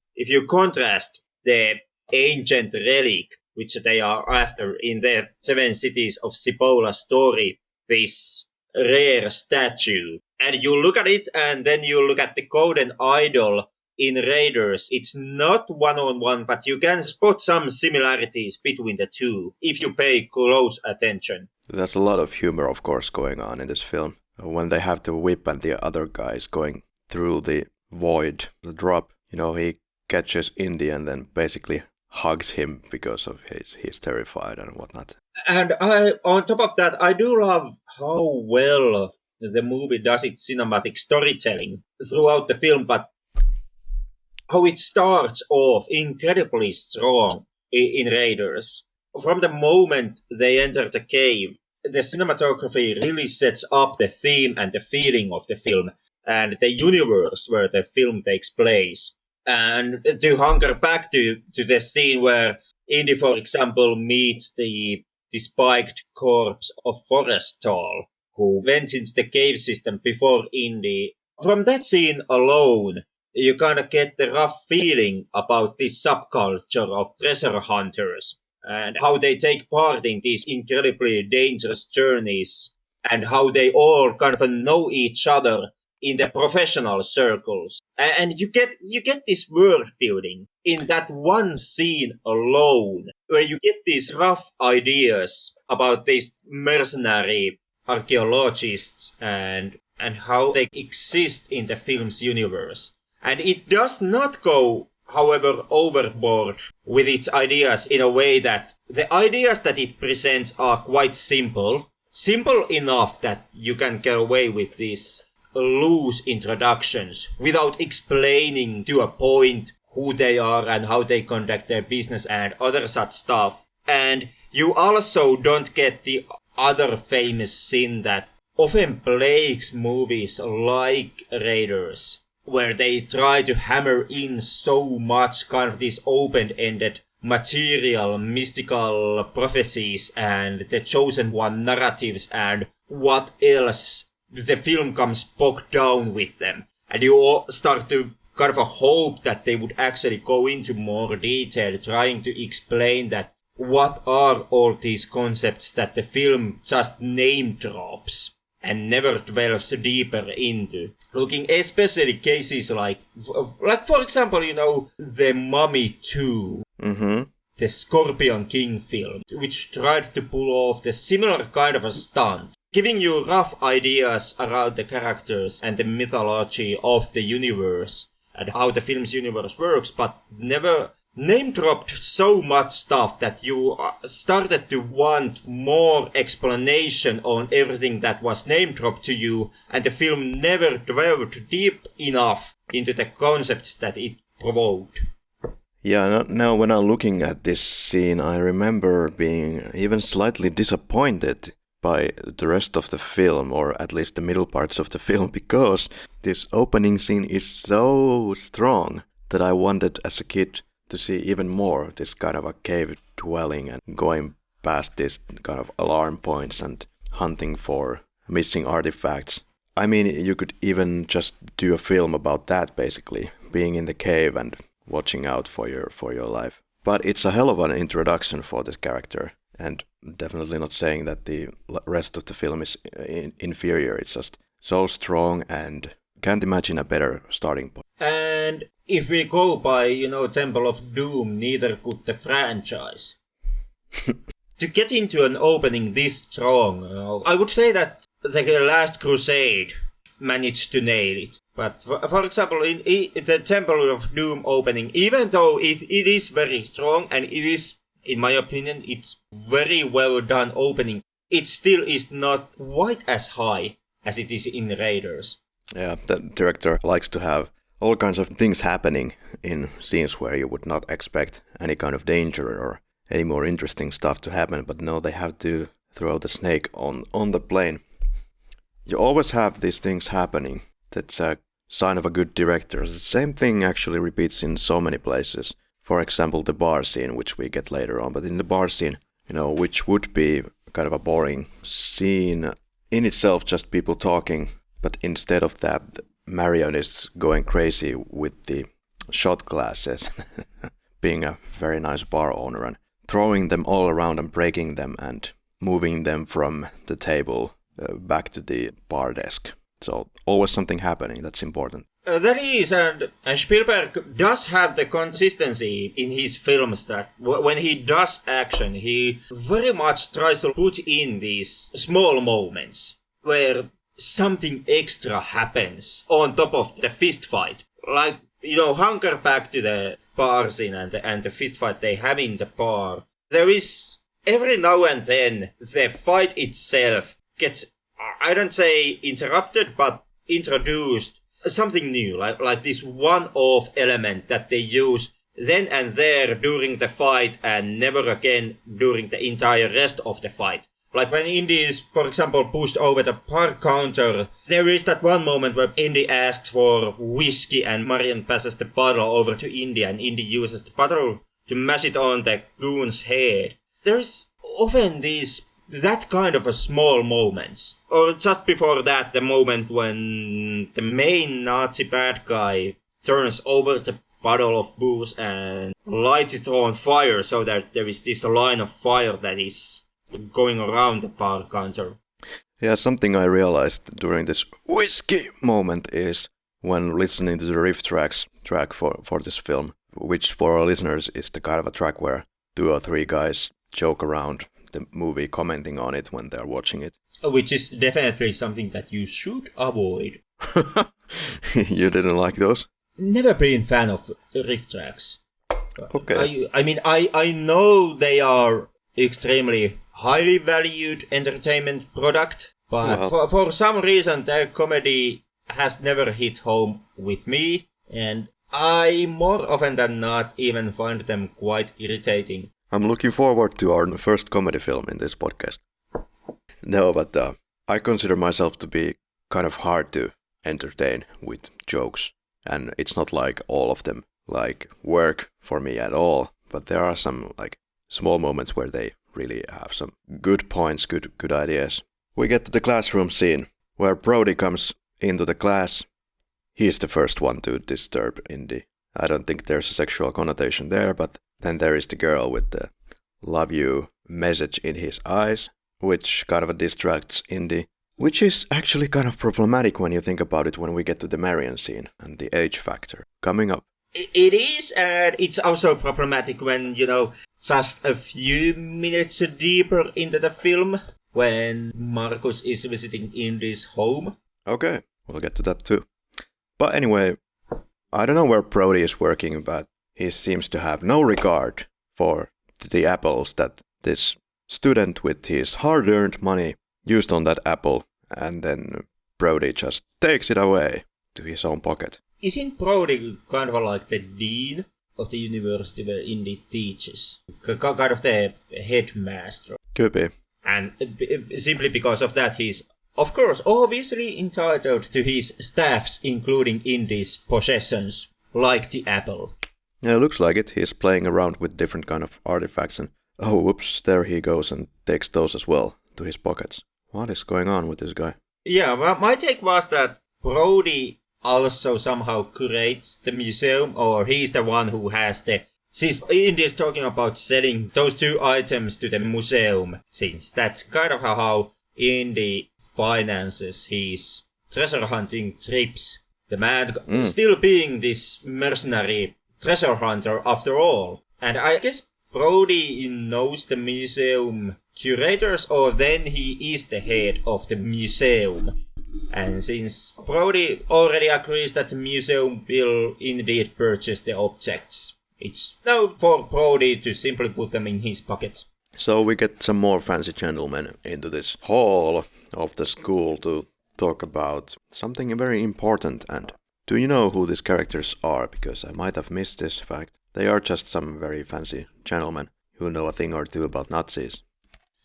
contrast the ancient relic which they are after in the Seven Cities of Cipolla story, this rare statue, and you look at it and then you look at the golden idol in Raiders, it's not one-on-one, but you can spot some similarities between the two if you pay close attention. There's a lot of humor, of course, going on in this film. When they have the whip and the other guy is going through the void, the drop, he catches Indy and then basically hugs him because of he's terrified and whatnot. And on top of that, I do love how well the movie does its cinematic storytelling throughout the film, but how it starts off incredibly strong in Raiders. From the moment they enter the cave, the cinematography really sets up the theme and the feeling of the film and the universe where the film takes place. And to hunker back to the scene where Indy, for example, meets the spiked corpse of Forrestal, who went into the cave system before Indy. From that scene alone, you kind of get the rough feeling about this subculture of treasure hunters and how they take part in these incredibly dangerous journeys and how they all kind of know each other in the professional circles. And you get this world building in that one scene alone, where you get these rough ideas about these mercenary archaeologists and how they exist in the film's universe. And it does not go, however, overboard with its ideas in a way that the ideas that it presents are quite simple enough that you can get away with these loose introductions without explaining to a point who they are and how they conduct their business and other such stuff. And you also don't get the other famous sin that often plagues movies like Raiders, where they try to hammer in so much kind of this open-ended material, mystical prophecies and the chosen one narratives and what else. The film comes bogged down with them, and you all start to kind of hope that they would actually go into more detail, trying to explain that what are all these concepts that the film just name drops and never delves deeper into. Looking especially cases like for example, The Mummy 2, the Scorpion King film, which tried to pull off the similar kind of a stunt, giving you rough ideas around the characters and the mythology of the universe and how the film's universe works, but never name-dropped so much stuff that you started to want more explanation on everything that was name-dropped to you, and the film never delved deep enough into the concepts that it provoked. Yeah, now when I'm looking at this scene, I remember being even slightly disappointed by the rest of the film, or at least the middle parts of the film, because this opening scene is so strong that I wanted as a kid to see even more this kind of a cave dwelling and going past this kind of alarm points and hunting for missing artifacts. I mean, you could even just do a film about that, basically, being in the cave and watching out for your life. But it's a hell of an introduction for this character, and definitely not saying that the rest of the film is inferior. It's just so strong and can't imagine a better starting point. And if we go by, Temple of Doom, neither could the franchise. To get into an opening this strong, I would say that The Last Crusade managed to nail it. But for example, in the Temple of Doom opening, even though it is very strong and it is, in my opinion, it's very well done opening, it still is not quite as high as it is in Raiders. Yeah, the director likes to have all kinds of things happening in scenes where you would not expect any kind of danger or any more interesting stuff to happen, but no, they have to throw the snake on the plane. You always have these things happening. That's a sign of a good director. The same thing actually repeats in so many places. For example, the bar scene, which we get later on. But in the bar scene, which would be kind of a boring scene in itself, just people talking. But instead of that, Marion is going crazy with the shot glasses, being a very nice bar owner, and throwing them all around and breaking them and moving them from the table back to the bar desk. So always something happening. That's important. That is, and Spielberg does have the consistency in his films that when he does action, he very much tries to put in these small moments where something extra happens on top of the fist fight. Like, hunker back to the bar scene and the fist fight they have in the bar. There is, every now and then, the fight itself gets, I don't say interrupted, but introduced something new, like this one-off element that they use then and there during the fight and never again during the entire rest of the fight. Like when Indy is, for example, pushed over the bar counter, there is that one moment where Indy asks for whiskey and Marion passes the bottle over to Indy and Indy uses the bottle to mash it on the goon's head. There is often these that kind of a small moments. Or just before that, the moment when the main Nazi bad guy turns over the bottle of booze and lights it on fire so that there is this line of fire that is going around the bar counter. Yeah, something I realized during this whiskey moment is when listening to the riff track for this film, which for our listeners is the kind of a track where 2 or 3 guys joke around the movie, commenting on it when they're watching it. Which is definitely something that you should avoid. You didn't like those? Never been fan of riff tracks. Okay. I know they are extremely highly valued entertainment product, but for some reason their comedy has never hit home with me, and I more often than not even find them quite irritating. I'm looking forward to our first comedy film in this podcast. No, but I consider myself to be kind of hard to entertain with jokes, and it's not like all of them like work for me at all, but there are some like small moments where they really have some good points, good ideas. We get to the classroom scene where Brody comes into the class. He's the first one to disturb Indy. I don't think there's a sexual connotation there, but then there is the girl with the love you message in his eyes, which kind of distracts Indy, which is actually kind of problematic when you think about it when we get to the Marion scene and the age factor coming up. It is, and it's also problematic when, just a few minutes deeper into the film, when Marcus is visiting Indy's home. Okay, we'll get to that too. But anyway, I don't know where Brody is working, but he seems to have no regard for the apples that this student with his hard-earned money used on that apple, and then Brody just takes it away to his own pocket. Isn't Brody kind of like the dean of the university where Indy teaches? Kind of the headmaster. Could be. And simply because of that, he's, of course, obviously entitled to his staff's, including Indy's possessions, like the apple. Yeah, it looks like it. He's playing around with different kind of artifacts and, oh, whoops, there he goes and takes those as well to his pockets. What is going on with this guy? Yeah, well, my take was that Brody also somehow curates the museum, or he's the one who has the... Since Indy is talking about selling those 2 items to the museum, since that's kind of how Indy finances his treasure hunting trips. The man still being this mercenary treasure hunter after all. And I guess Brody knows the museum curators, or then he is the head of the museum. And since Brody already agrees that the museum will indeed purchase the objects, it's now for Brody to simply put them in his pockets. So we get some more fancy gentlemen into this hall of the school to talk about something very important. And do you know who these characters are? Because I might have missed this fact. They are just some very fancy gentlemen who know a thing or two about Nazis.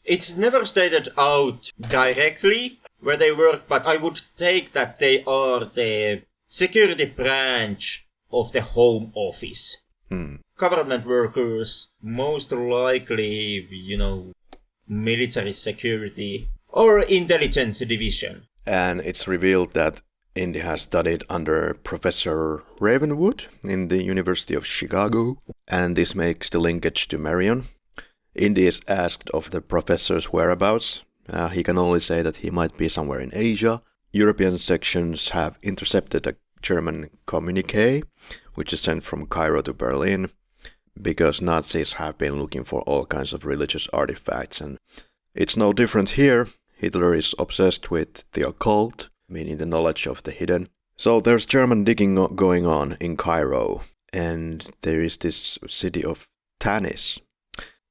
It's never stated out directly where they work, but I would take that they are the security branch of the Home Office. Government workers, most likely, military security or intelligence division. And it's revealed that Indy has studied under Professor Ravenwood in the University of Chicago, and this makes the linkage to Marion. Indy is asked of the professor's whereabouts. He can only say that he might be somewhere in Asia. European sections have intercepted a German communique, which is sent from Cairo to Berlin, because Nazis have been looking for all kinds of religious artifacts, and it's no different here. Hitler is obsessed with the occult, meaning the knowledge of the hidden. So there's German digging going on in Cairo, and there is this city of Tanis.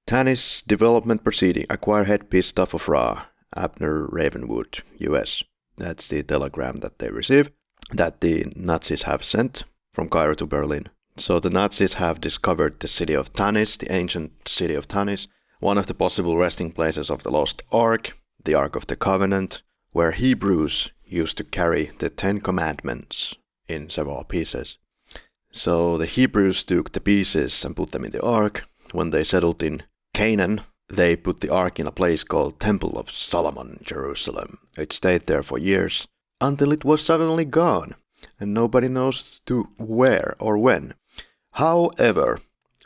Tanis development proceeding, acquire headpiece stuff of Ra, Abner Ravenwood, US. That's the telegram that they receive, that the Nazis have sent from Cairo to Berlin. So the Nazis have discovered the city of Tanis, the ancient city of Tanis, one of the possible resting places of the Lost Ark, the Ark of the Covenant, where Hebrews used to carry the 10 Commandments in several pieces. So the Hebrews took the pieces and put them in the Ark. When they settled in Canaan, they put the Ark in a place called Temple of Solomon, Jerusalem. It stayed there for years, until it was suddenly gone, and nobody knows to where or when. However,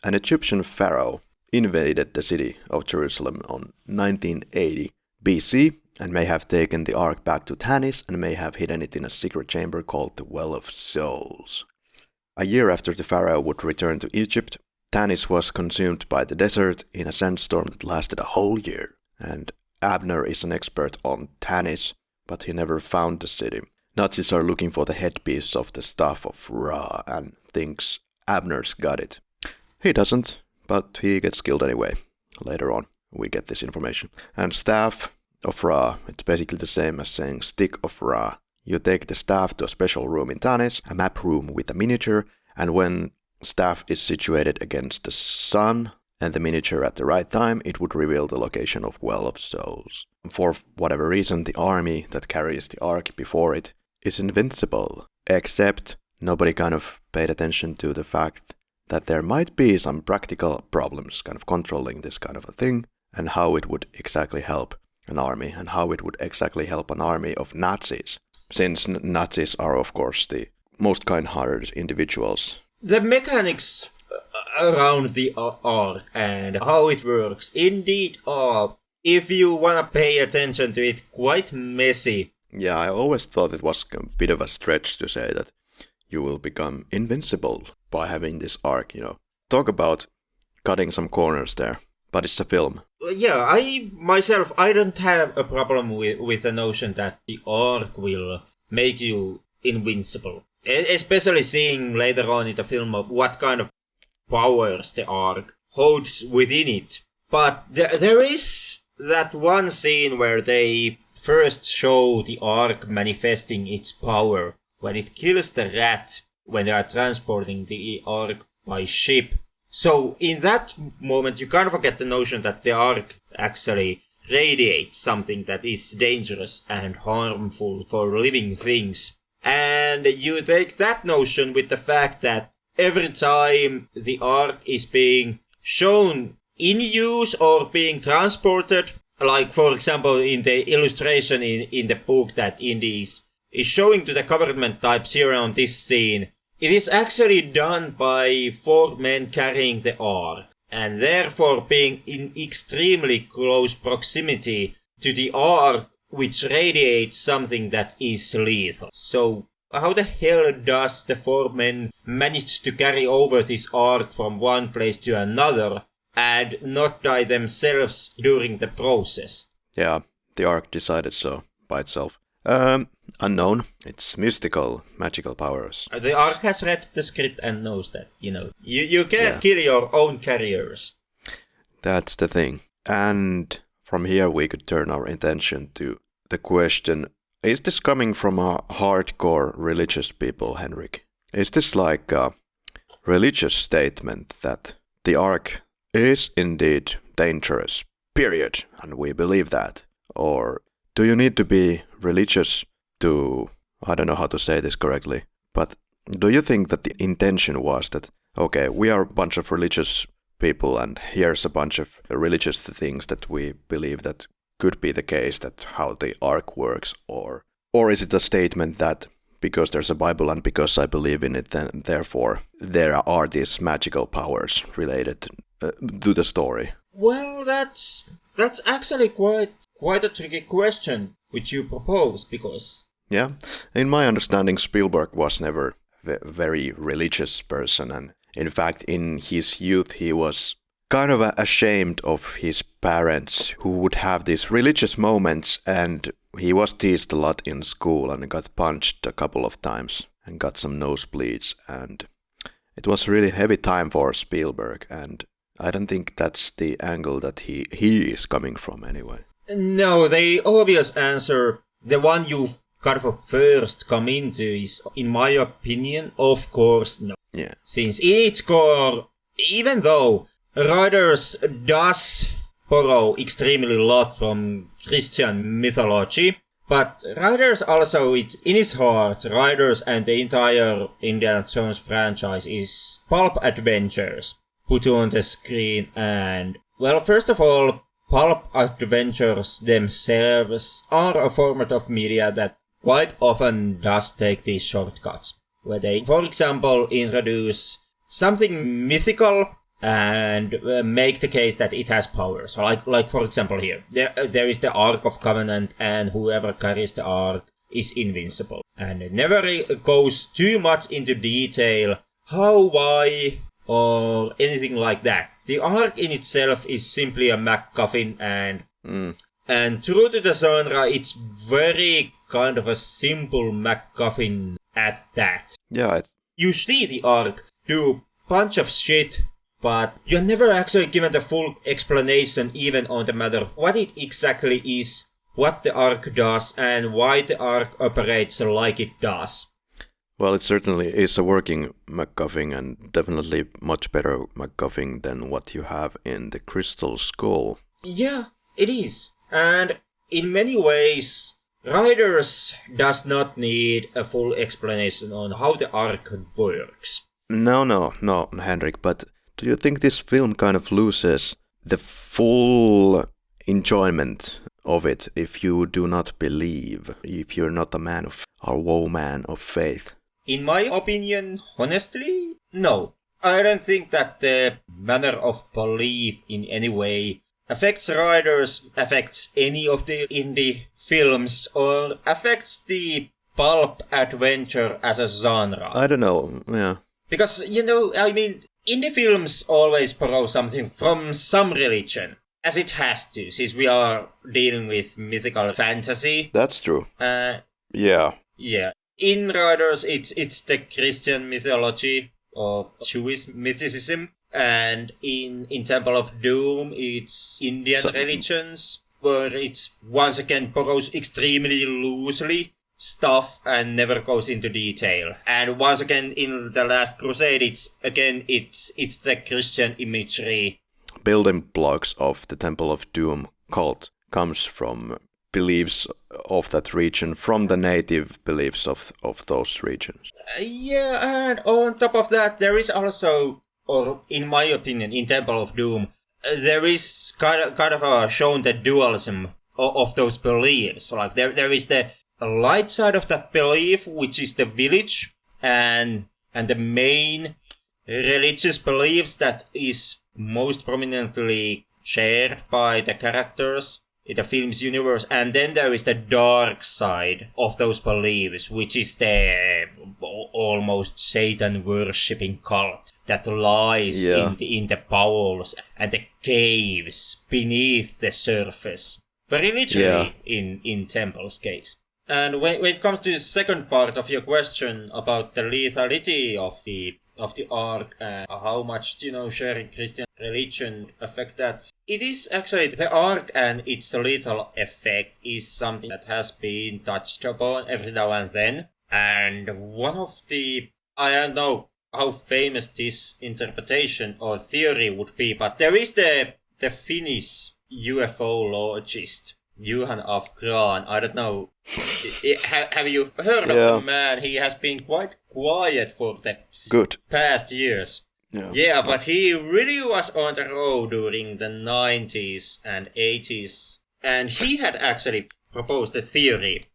an Egyptian pharaoh invaded the city of Jerusalem on 1980 BC, and may have taken the Ark back to Tanis and may have hidden it in a secret chamber called the Well of Souls. A year after the pharaoh would return to Egypt, Tanis was consumed by the desert in a sandstorm that lasted a whole year. And Abner is an expert on Tanis, but he never found the city. Nazis are looking for the headpiece of the staff of Ra and thinks Abner's got it. He doesn't, but he gets killed anyway. Later on, we get this information. And staff of Ra, it's basically the same as saying stick of Ra. You take the staff to a special room in Tanis, a map room with a miniature, and when staff is situated against the sun and the miniature at the right time, it would reveal the location of Well of Souls. For whatever reason, the army that carries the Ark before it is invincible, except nobody kind of paid attention to the fact that there might be some practical problems kind of controlling this kind of a thing, and how it would exactly help an army, and how it would exactly help an army of Nazis, since Nazis are of course the most kind-hearted individuals. The mechanics around the Ark and how it works indeed are, if you want to pay attention to it, quite messy. Yeah, I always thought it was a bit of a stretch to say that you will become invincible by having this Ark, you know. Talk about cutting some corners there, but it's a film. Yeah, I don't have a problem with the notion that the Ark will make you invincible. Especially seeing later on in the film of what kind of powers the Ark holds within it. But there is that one scene where they first show the Ark manifesting its power when it kills the rat when they are transporting the Ark by ship. So in that moment you kind of get the notion that the Ark actually radiates something that is dangerous and harmful for living things. And you take that notion with the fact that every time the Ark is being shown in use or being transported, like for example in the illustration in the book that Indy is showing to the government types here on this scene, it is actually done by 4 men carrying the Ark, and therefore being in extremely close proximity to the Ark, which radiates something that is lethal. So how the hell does the 4 men manage to carry over this Ark from one place to another and not die themselves during the process? Yeah, the Ark decided so by itself. Unknown. It's mystical, magical powers. The Ark has read the script and knows that, you know. You can't kill your own carriers. That's the thing. And from here we could turn our attention to the question, is this coming from a hardcore religious people, Henrik? Is this like a religious statement that the Ark is indeed dangerous, period, and we believe that? Or do you need to be religious to, I don't know how to say this correctly, but do you think that the intention was that, okay, we are a bunch of religious people and here's a bunch of religious things that we believe that could be the case, that how the Ark works, or is it a statement that because there's a Bible and because I believe in it, then therefore there are these magical powers related to the story? Well, that's actually quite a tricky question which you propose, because... Yeah, in my understanding, Spielberg was never a very religious person, and in fact, in his youth, he was kind of ashamed of his parents who would have these religious moments, and he was teased a lot in school and got punched a couple of times and got some nosebleeds, and it was a really heavy time for Spielberg, and I don't think that's the angle that he is coming from anyway. No, the obvious answer, the one you've kind of first come into, is, in my opinion, of course no. Yeah. Since in its core, even though Riders does borrow extremely lot from Christian mythology, but Riders also, in its heart, Riders and the entire Indiana Jones franchise is pulp adventures put on the screen. And, well, first of all, pulp adventures themselves are a format of media that quite often does take these shortcuts, where they, for example, introduce something mythical and make the case that it has power. So like for example here, there is the Ark of Covenant, and whoever carries the Ark is invincible. And it never goes too much into detail how, why, or anything like that. The Ark in itself is simply a MacGuffin, and true to the genre, it's very kind of a simple MacGuffin at that. Yeah. You see the Ark do a bunch of shit, but you're never actually given the full explanation even on the matter what it exactly is, what the Ark does, and why the Ark operates like it does. Well, it certainly is a working MacGuffin, and definitely much better MacGuffin than what you have in the Crystal Skull. Yeah, it is. And in many ways, writers does not need a full explanation on how the Ark works. No, Henrik, but do you think this film kind of loses the full enjoyment of it if you do not believe, if you're not a man of, or woman of faith? In my opinion, honestly, no. I don't think that the manner of belief in any way affects writers, affects any of the indie films, or affects the pulp adventure as a genre. I don't know, yeah. Because, indie films always borrow something from some religion, as it has to, since we are dealing with mythical fantasy. That's true. Yeah. Yeah. In writers, it's the Christian mythology or Jewish mythicism, and in Temple of Doom, it's Indian religions, where it's once again borrows extremely loosely stuff and never goes into detail. And once again, in The Last Crusade, it's the Christian imagery. Building blocks of the Temple of Doom cult comes from beliefs of that region, from the native beliefs of those regions. Yeah, and on top of that, there is also, or in my opinion, in Temple of Doom, there is kind of shown the dualism of those beliefs. So like there is the light side of that belief, which is the village, and the main religious beliefs that is most prominently shared by the characters in the film's universe. And then there is the dark side of those beliefs, which is the almost Satan worshipping cult that lies in the bowels and the caves beneath the surface. Very literally in Temple's case. And when it comes to the second part of your question about the lethality of the Ark and how much, sharing Christian religion affect that, it is actually the Ark and its lethal effect is something that has been touched upon every now and then. And one of the, I don't know how famous this interpretation or theory would be, but there is the Finnish UFO-logist, Johan af Graan. I don't know. Have you heard of the man? He has been quite quiet for the past years. Yeah, but he really was on the road during the 90s and 80s. And he had actually proposed a theory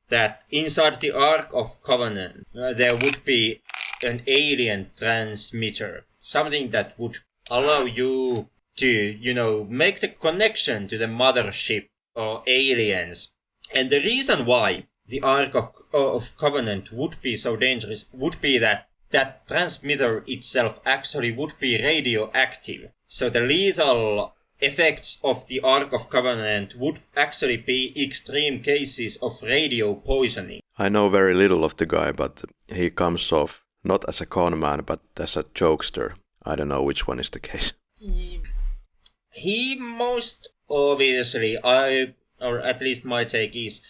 that inside the Ark of Covenant there would be an alien transmitter. Something that would allow you to, make the connection to the mothership or aliens. And the reason why the Ark of Covenant would be so dangerous would be that transmitter itself actually would be radioactive. So the lethal effects of the Ark of Covenant would actually be extreme cases of radio poisoning. I know very little of the guy, but he comes off not as a con man, but as a jokester. I don't know which one is the case. He most obviously, or at least my take is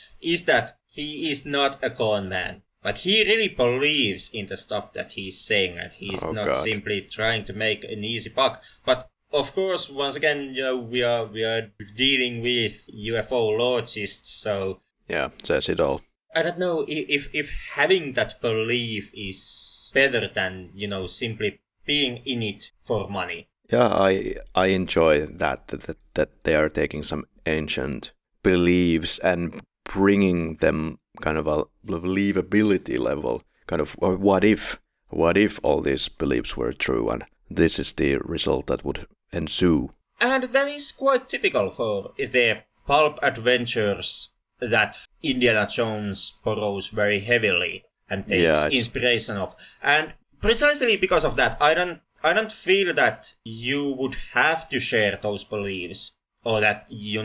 that he is not a con man. Like, he really believes in the stuff that he's saying, and he's not simply trying to make an easy buck. But of course, once again, we are dealing with UFO-logists, so yeah, says it all. I don't know if having that belief is better than simply being in it for money. Yeah, I enjoy that they are taking some ancient beliefs and bringing them kind of a believability level. Kind of, or what if all these beliefs were true, and this is the result that would ensue. And that is quite typical for the pulp adventures that Indiana Jones borrows very heavily and takes inspiration of. And precisely because of that, I don't feel that you would have to share those beliefs, or that you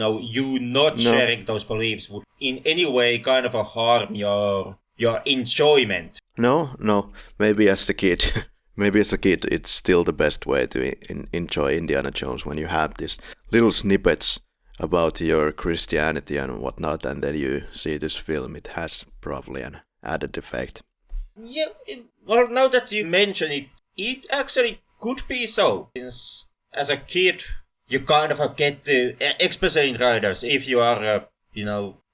not sharing those beliefs would in any way kind of harm your enjoyment. No. Maybe as a kid, it's still the best way to enjoy Indiana Jones, when you have these little snippets about your Christianity and whatnot, and then you see this film. It has probably an added effect. Yeah, well, now that you mention it, it actually could be so. Since as a kid, you kind of get the especially in riders, if you are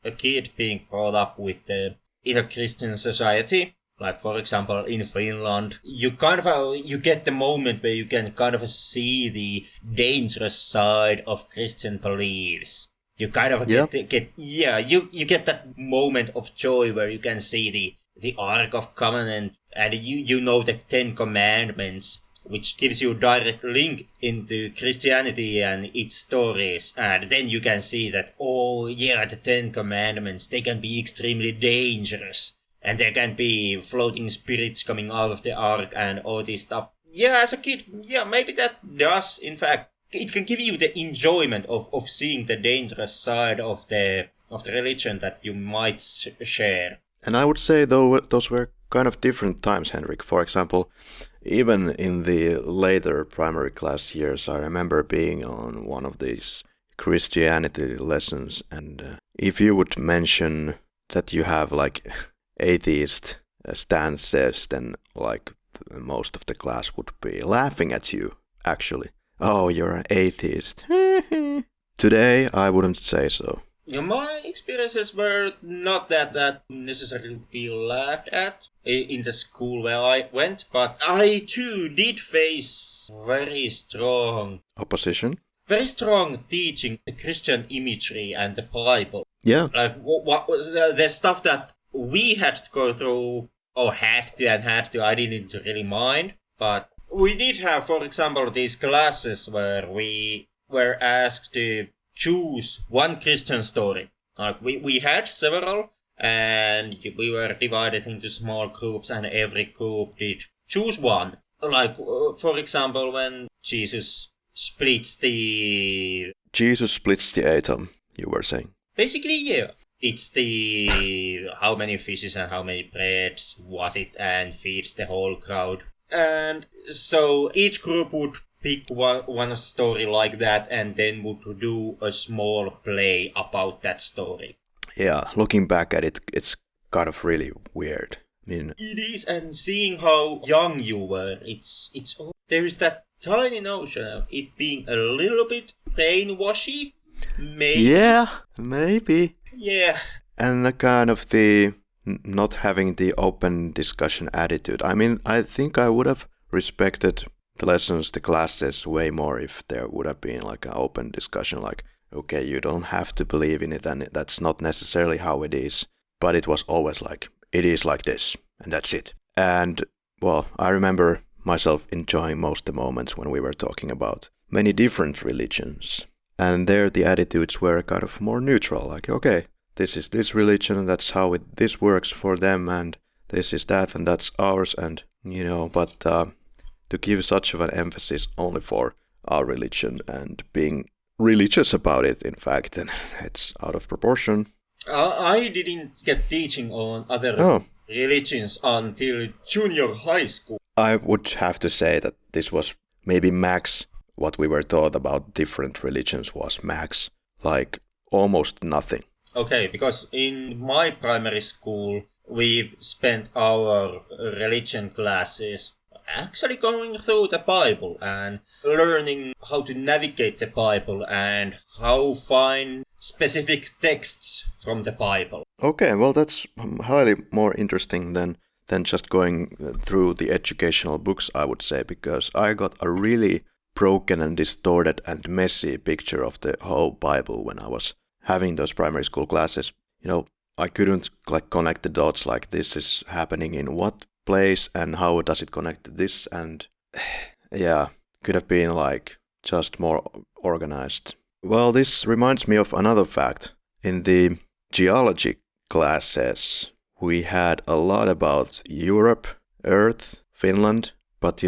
a kid being brought up with in a Christian society, like for example in Finland, you get the moment where you can kind of see the dangerous side of Christian beliefs. You kind of you get that moment of joy where you can see the Ark of Covenant, and you know the Ten Commandments, which gives you a direct link into Christianity and its stories. And then you can see that, the Ten Commandments, they can be extremely dangerous. And there can be floating spirits coming out of the Ark and all this stuff. Yeah, as a kid, maybe that does, in fact, it can give you the enjoyment of seeing the dangerous side of the religion that you might share. And I would say, though, those were kind of different times, Henrik. For example, even in the later primary class years, I remember being on one of these Christianity lessons, and if you would mention that you have like atheist stances, then like most of the class would be laughing at you, actually. Oh, you're an atheist. Today, I wouldn't say so. My experiences were not that necessarily be laughed at in the school where I went, but I too did face very strong opposition, very strong teaching the Christian imagery and the Bible. Yeah, like what was the stuff that we had to go through, or had to. I didn't really mind, but we did have, for example, these classes where we were asked to choose one Christian story. Like we had several, and we were divided into small groups, and every group did choose one. Like, for example, when Jesus splits the atom, you were saying. Basically, yeah. It's the how many fishes and how many breads was it, and feeds the whole crowd. And so each group would pick one story like that, and then would do a small play about that story. Yeah, looking back at it, it's kind of really weird. I mean, it is, and seeing how young you were, there is that tiny notion of it being a little bit brainwashy. Maybe. Yeah, maybe. Yeah. And the kind of the not having the open discussion attitude. I mean, I think I would have respected the lessons, the classes way more if there would have been like an open discussion, like, okay, you don't have to believe in it, and that's not necessarily how it is. But it was always like, it is like this, and that's it. And, well, I remember myself enjoying most of the moments when we were talking about many different religions. And there the attitudes were kind of more neutral, like, okay, this is this religion, and that's how this works for them, and this is that, and that's ours, and, but to give such of an emphasis only for our religion and being religious about it, in fact, and it's out of proportion. I didn't get teaching on other religions until junior high school. I would have to say that this was maybe max. What we were taught about different religions was max, like almost nothing. Okay, because in my primary school, we spent our religion classes actually going through the Bible and learning how to navigate the Bible and how find specific texts from the Bible. Okay, well, that's highly more interesting than just going through the educational books, I would say, because I got a really broken and distorted and messy picture of the whole Bible when I was having those primary school classes. I couldn't connect the dots like this is happening in what place and how does it connect to this, and yeah, could have been just more organized. Well, this reminds me of another fact. In the geology classes, we had a lot about Europe, Earth, Finland, but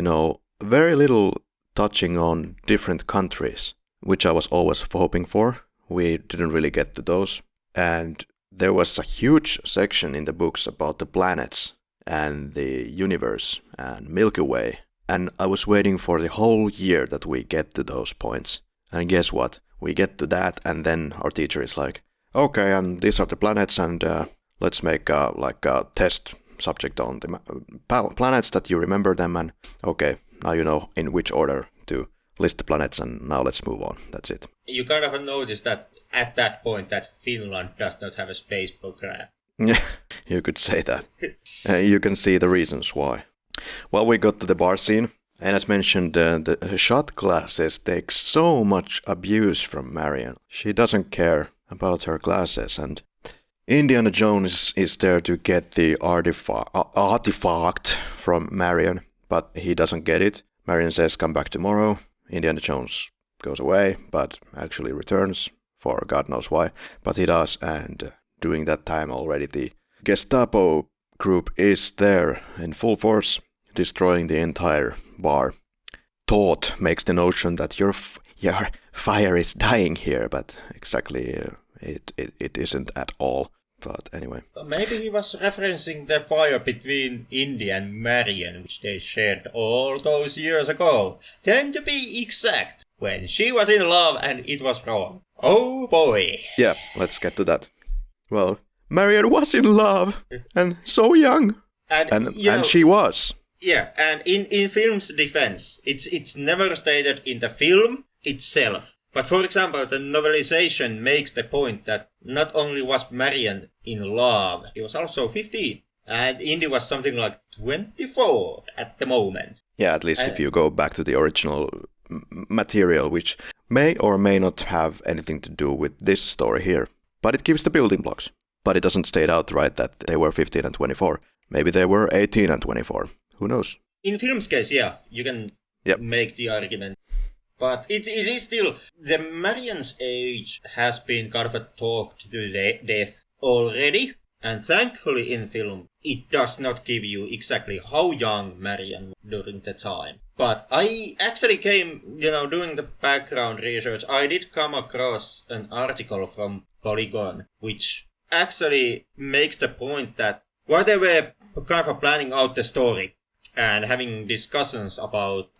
very little touching on different countries, which I was always hoping for. We didn't really get to those. And there was a huge section in the books about the planets and the universe and Milky Way. And I was waiting for the whole year that we get to those points. And guess what? We get to that, and then our teacher is like, okay, and these are the planets, and let's make a test subject on the planets that you remember them, and okay, now you know in which order to list the planets, and now let's move on. That's it. You kind of noticed that at that point that Finland does not have a space program. Yeah, you could say that. You can see the reasons why. Well, we got to the bar scene, and as mentioned, the shot glasses take so much abuse from Marion. She doesn't care about her glasses, and Indiana Jones is there to get the artifact from Marion, but he doesn't get it. Marion says, come back tomorrow. Indiana Jones goes away, but actually returns, for God knows why, but he does, and during that time already the Gestapo group is there in full force, destroying the entire bar. Thought makes the notion that your fire is dying here, but exactly it isn't at all. But anyway. Maybe he was referencing the fire between Indy and Marion, which they shared all those years ago. 10 to be exact, when she was in love and it was wrong. Oh boy. Yeah, let's get to that. Well, Marion was in love, and so young. And she was. Yeah, and in film's defense, it's never stated in the film itself. But for example, the novelization makes the point that not only was Marion in love, she was also 15. And Indy was something like 24 at the moment. Yeah, at least if you go back to the original material, which may or may not have anything to do with this story here. But it gives the building blocks. But it doesn't state outright that they were 15 and 24. Maybe they were 18 and 24. Who knows? In film's case, yeah, you can make the argument. But it is still, the Marion's age has been kind of talked to death already. And thankfully in film, it does not give you exactly how young Marion was during the time. But I actually came, doing the background research, I did come across an article from Polygon, which actually makes the point that while they were kind of planning out the story and having discussions about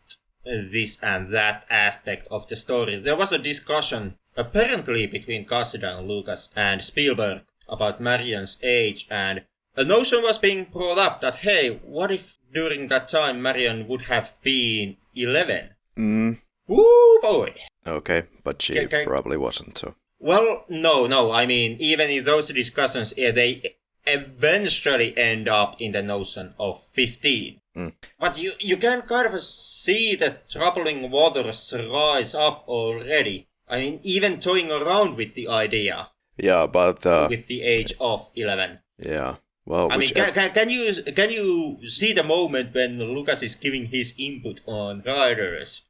this and that aspect of the story, there was a discussion apparently between Kasdan, Lucas and Spielberg about Marion's age, and a notion was being brought up that, hey, what if during that time Marion would have been 11? Ooh, boy. Okay, but she probably wasn't, so. Well, no, I mean, even in those discussions, they eventually end up in the notion of 15. But you can kind of see the troubling waters rise up already. I mean, even toying around with the idea. Yeah, but with the age of 11. Yeah. Well, I mean, can you see the moment when Lucas is giving his input on riders?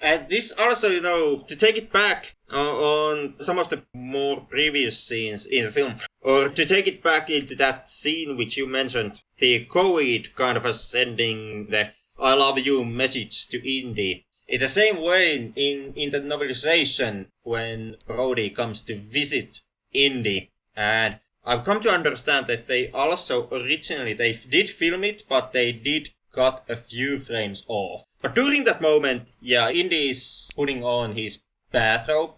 And this also, to take it back on some of the more previous scenes in the film, or to take it back into that scene which you mentioned, the Coed kind of sending the I love you message to Indy. In the same way, in the novelization, when Brody comes to visit Indy, and I've come to understand that they also originally, they did film it, but they did cut a few frames off. But during that moment, Indy is putting on his bathrobe,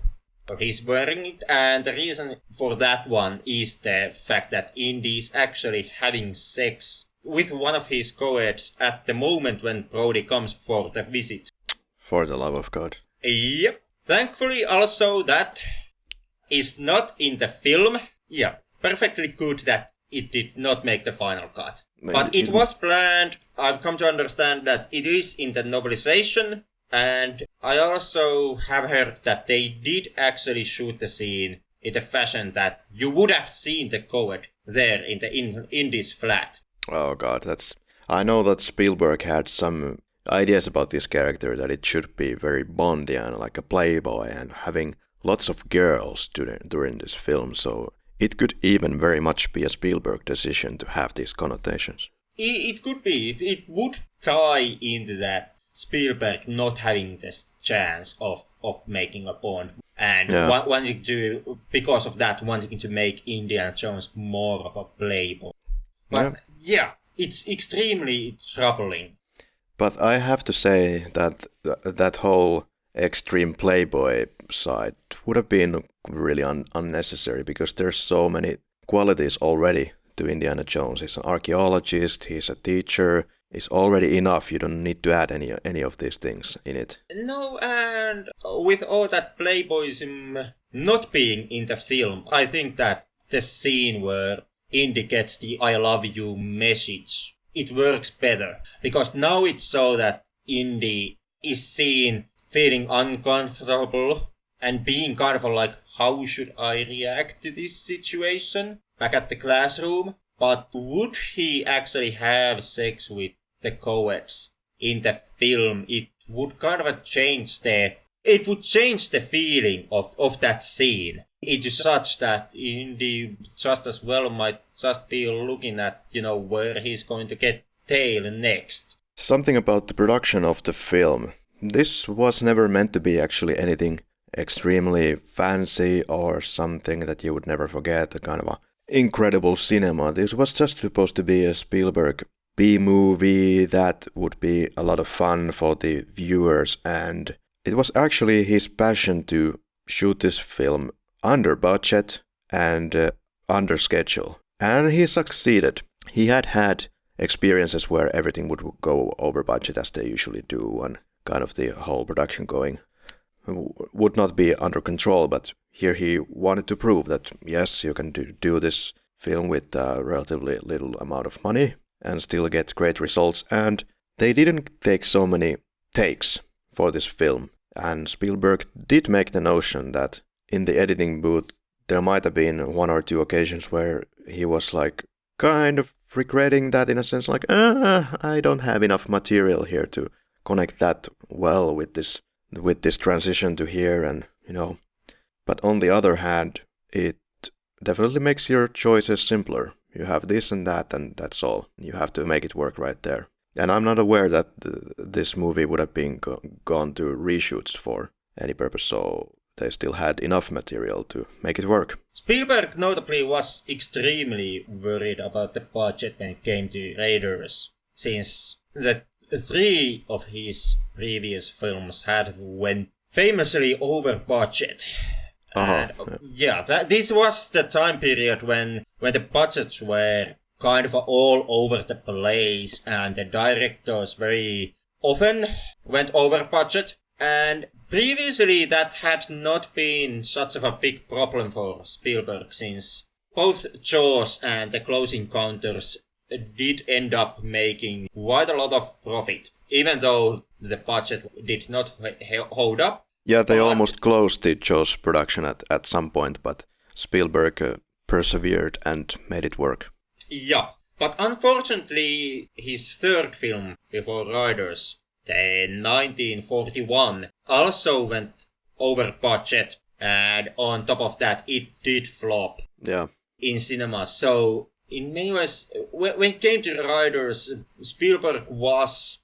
or he's wearing it, and the reason for that one is the fact that Indy is actually having sex with one of his co-eds at the moment when Brody comes for the visit. For the love of God. Yep. Thankfully also that is not in the film. Yeah, perfectly good that it did not make the final cut. But it was planned. I've come to understand that it is in the novelization, And I also have heard that they did actually shoot the scene in the fashion that you would have seen the co-ed there in this flat. Oh god, I know that Spielberg had some ideas about this character, that it should be very Bondian, like a playboy, and having lots of girls during this film, so it could even very much be a Spielberg decision to have these connotations. It could be. It would tie into that Spielberg not having this chance of making a Bond, and wanting to, because of that, wanting to make Indiana Jones more of a playboy. But yeah, it's extremely troubling. But I have to say that that whole extreme playboy side would have been really unnecessary, because there's so many qualities already to Indiana Jones. He's an archaeologist, he's a teacher. It's already enough. You don't need to add any of these things in it. No, and with all that playboyism not being in the film, I think that the scene where Indy gets the I love you message, it works better. Because now it's so that Indy is seen feeling uncomfortable and being kind of like, how should I react to this situation back at the classroom? But would he actually have sex with the co-eds in the film? It would kind of change the feeling of that scene. It is such that Indy just as well might just be looking at, where he's going to get tail next. Something about the production of the film. This was never meant to be actually anything extremely fancy or something that you would never forget, a kind of a incredible cinema. This was just supposed to be a Spielberg B-movie that would be a lot of fun for the viewers, and it was actually his passion to shoot this film under budget and under schedule. And he succeeded. He had experiences where everything would go over budget, as they usually do, and kind of the whole production going would not be under control, but here he wanted to prove that yes, you can do this film with a relatively little amount of money and still get great results. And they didn't take so many takes for this film, and Spielberg did make the notion that in the editing booth there might have been one or two occasions where he was like kind of regretting that, in a sense, like I don't have enough material here to connect that well with this transition to here, and but on the other hand, it definitely makes your choices simpler. You have this and that, and that's all. You have to make it work right there. And I'm not aware that this movie would have been gone to reshoots for any purpose, so they still had enough material to make it work. Spielberg notably was extremely worried about the budget when it came to Raiders, since the 3 of his previous films went famously over budget. And this was the time period when the budgets were kind of all over the place, and the directors very often went over budget. And previously that had not been such of a big problem for Spielberg, since both Jaws and The Close Encounters did end up making quite a lot of profit, even though the budget did not hold up. Yeah, they almost closed the Jaws production at some point, but Spielberg persevered and made it work. Yeah, but unfortunately his third film before Riders, the 1941, also went over budget, and on top of that it did flop in cinema. So in many ways, when it came to Riders, Spielberg was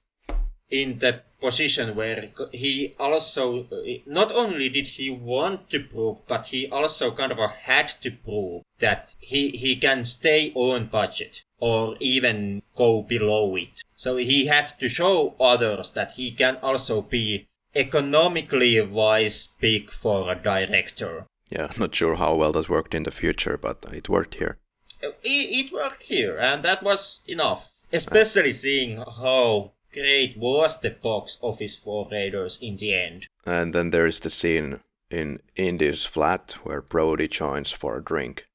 in the position where he also, not only did he want to prove, but he also kind of had to prove that he can stay on budget or even go below it. So he had to show others that he can also be economically wise big for a director. Yeah, not sure how well that worked in the future, but it worked here. It worked here, and that was enough. Especially seeing how great was the box office for Raiders in the end. And then there is the scene in Indy's flat where Brody joins for a drink.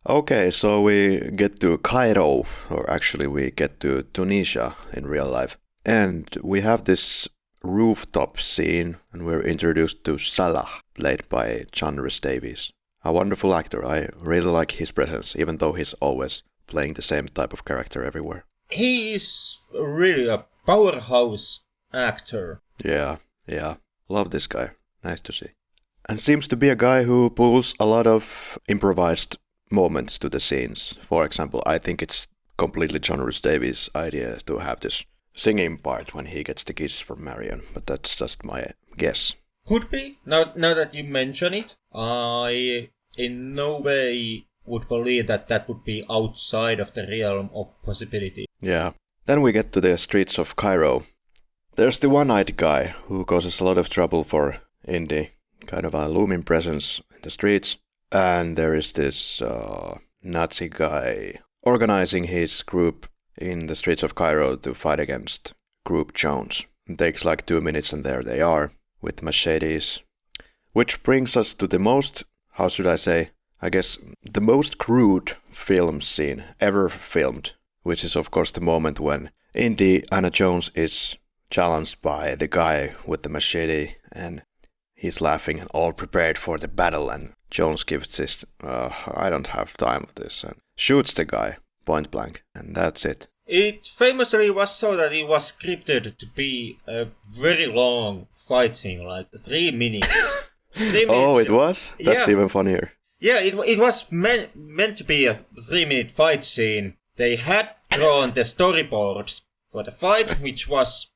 Okay, so we get to Cairo, or actually we get to Tunisia in real life. And we have this rooftop scene, and we're introduced to Salah, played by Rhys-Davies. A wonderful actor. I really like his presence, even though he's always playing the same type of character everywhere. He is really a powerhouse actor. Yeah. Love this guy. Nice to see. And seems to be a guy who pulls a lot of improvised moments to the scenes. For example, I think it's completely Rhys-Davies' idea to have this singing part when he gets the kiss from Marion, but that's just my guess. Could be. Now that you mention it, I in no way would believe that would be outside of the realm of possibility. Yeah. Then we get to the streets of Cairo. There's the one-eyed guy who causes a lot of trouble for Indy, kind of a looming presence in the streets. And there is this Nazi guy organizing his group in the streets of Cairo to fight against Group Jones. It takes like 2 minutes and there they are with machetes. Which brings us to the most, how should I say, I guess the most crude film scene ever filmed, which is of course the moment when Indiana Jones is challenged by the guy with the machete and he's laughing and all prepared for the battle, and Jones gives this, I don't have time for this, and shoots the guy point blank, and that's it. It famously was so that it was scripted to be a very long fight scene, like 3 minutes. 3 minutes. Oh, it was? That's even funnier. Yeah, it was meant to be a 3-minute fight scene. They had drawn the storyboards for the fight, which was,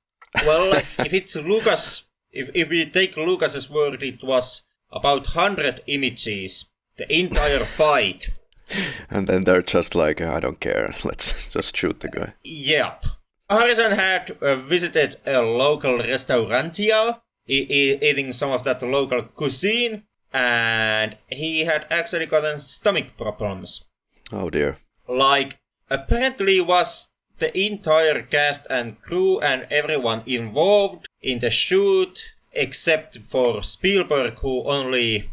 well, if it's Lucas, if we take Lucas's word, it was about 100 images, the entire fight. And then they're just like, I don't care, let's just shoot the guy. Yep. Harrison had visited a local restaurantia, eating some of that local cuisine, and he had actually gotten stomach problems. Oh dear. Like, apparently was the entire cast and crew and everyone involved in the shoot, except for Spielberg, who only,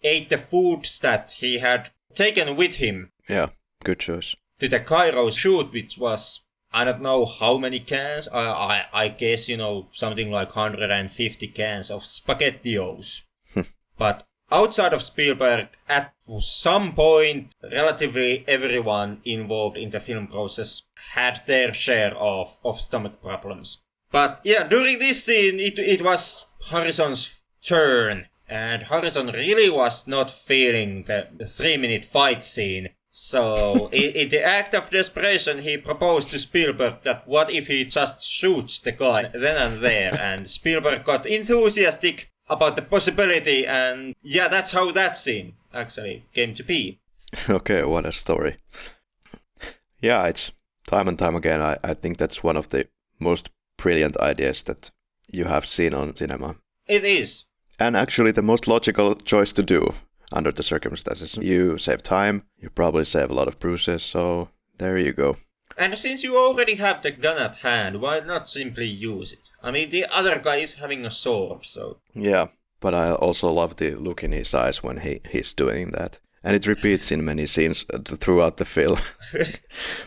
ate the foods that he had taken with him. Yeah, good choice. To the Cairo shoot, which was, I don't know how many cans, I guess, something like 150 cans of SpaghettiOs. But outside of Spielberg, at some point, relatively everyone involved in the film process had their share of stomach problems. But yeah, during this scene, it was Harrison's turn. And Harrison really was not feeling the 3-minute fight scene. So, in the act of desperation, he proposed to Spielberg that what if he just shoots the guy then and there. And Spielberg got enthusiastic about the possibility, and yeah, that's how that scene actually came to be. Okay, what a story. Yeah, it's time and time again, I think that's one of the most brilliant ideas that you have seen on cinema. It is. And actually the most logical choice to do under the circumstances. You save time, you probably save a lot of bruises, so there you go. And since you already have the gun at hand, why not simply use it? I mean, the other guy is having a sword, so... Yeah, but I also love the look in his eyes when he's doing that. And it repeats in many scenes throughout the film.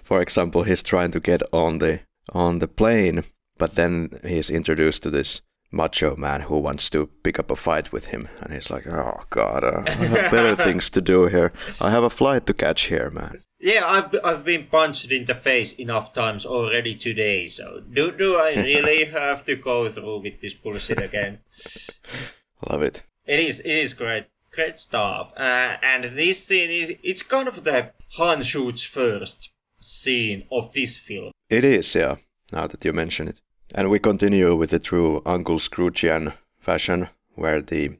For example, he's trying to get on the plane, but then he's introduced to this macho man who wants to pick up a fight with him. And he's like, oh god, I have better things to do here. I have a flight to catch here, man. Yeah, I've been punched in the face enough times already today, so do I really have to go through with this bullshit again? Love it. It is great stuff. And this scene it's kind of the Han shoots first scene of this film. It is, yeah, now that you mention it. And we continue with the true Uncle Scroogean fashion, where the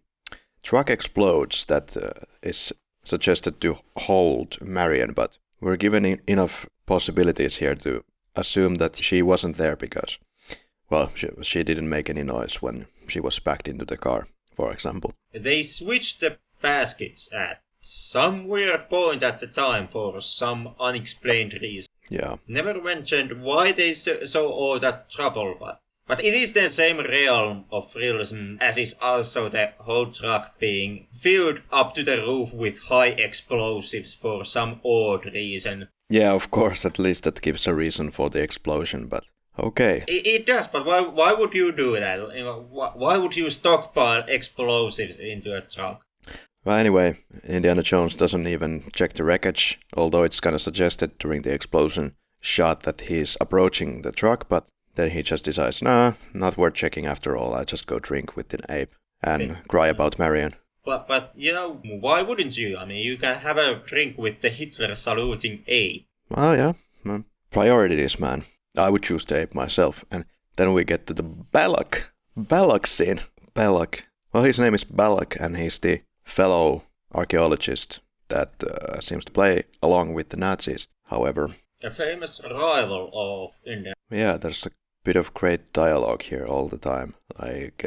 truck explodes that is suggested to hold Marion, but we're given enough possibilities here to assume that she wasn't there because, well, she didn't make any noise when she was packed into the car, for example. They switched the baskets at some weird point at the time for some unexplained reason. Yeah. Never mentioned why they saw all that trouble, but it is the same realm of realism as is also the whole truck being filled up to the roof with high explosives for some odd reason. Yeah, of course, at least that gives a reason for the explosion, but Okay. It does, but why would you do that? Why would you stockpile explosives into a truck? Well, anyway, Indiana Jones doesn't even check the wreckage, although it's kind of suggested during the explosion shot that he's approaching the truck, but then he just decides, nah, not worth checking after all. I just go drink with the ape and cry about Marion. But why wouldn't you? I mean, you can have a drink with the Hitler saluting ape. Oh, yeah. Priorities, man. I would choose the ape myself. And then we get to the Balak scene. Balak. Well, his name is Balak, and he's the fellow archaeologist that seems to play along with the Nazis. However, a famous rival of India. Yeah, there's a bit of great dialogue here all the time. Like,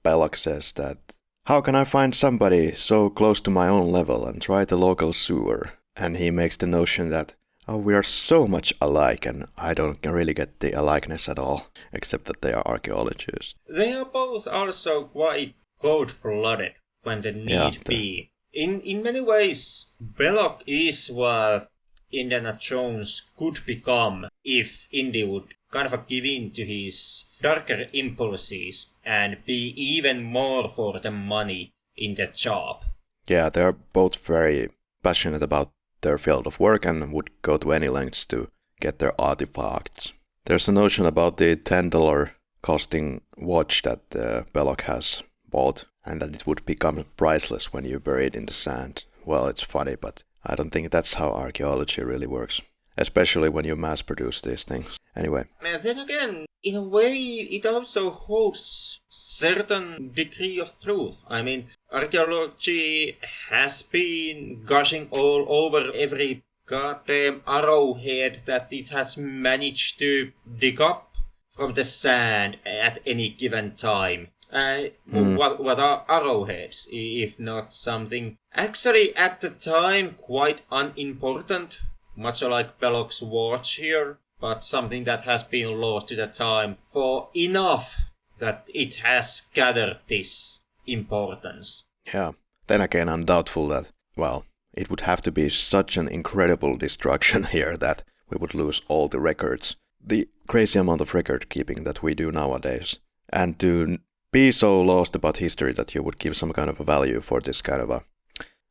Balak says that, how can I find somebody so close to my own level and try the local sewer? And he makes the notion that, oh, we are so much alike, and I don't really get the alikeness at all, except that they are archaeologists. They are both also quite cold-blooded when the need be. In many ways, Belloc is what Indiana Jones could become if Indy would kind of give in to his darker impulses and be even more for the money in the job. Yeah, they're both very passionate about their field of work and would go to any lengths to get their artifacts. There's a notion about the $10 costing watch that Belloc has bought and that it would become priceless when you bury it in the sand. Well, it's funny, but I don't think that's how archaeology really works, especially when you mass produce these things. Anyway. And then again, in a way, it also holds certain degree of truth. I mean, archaeology has been gushing all over every goddamn arrowhead that it has managed to dig up from the sand at any given time. What are arrowheads, if not something actually at the time quite unimportant, much like Belloc's watch here, but something that has been lost to the time for enough that it has gathered this importance. Yeah, then again I'm doubtful that, well, it would have to be such an incredible destruction here that we would lose all the records. The crazy amount of record keeping that we do nowadays. And to be so lost about history that you would give some kind of a value for this kind of a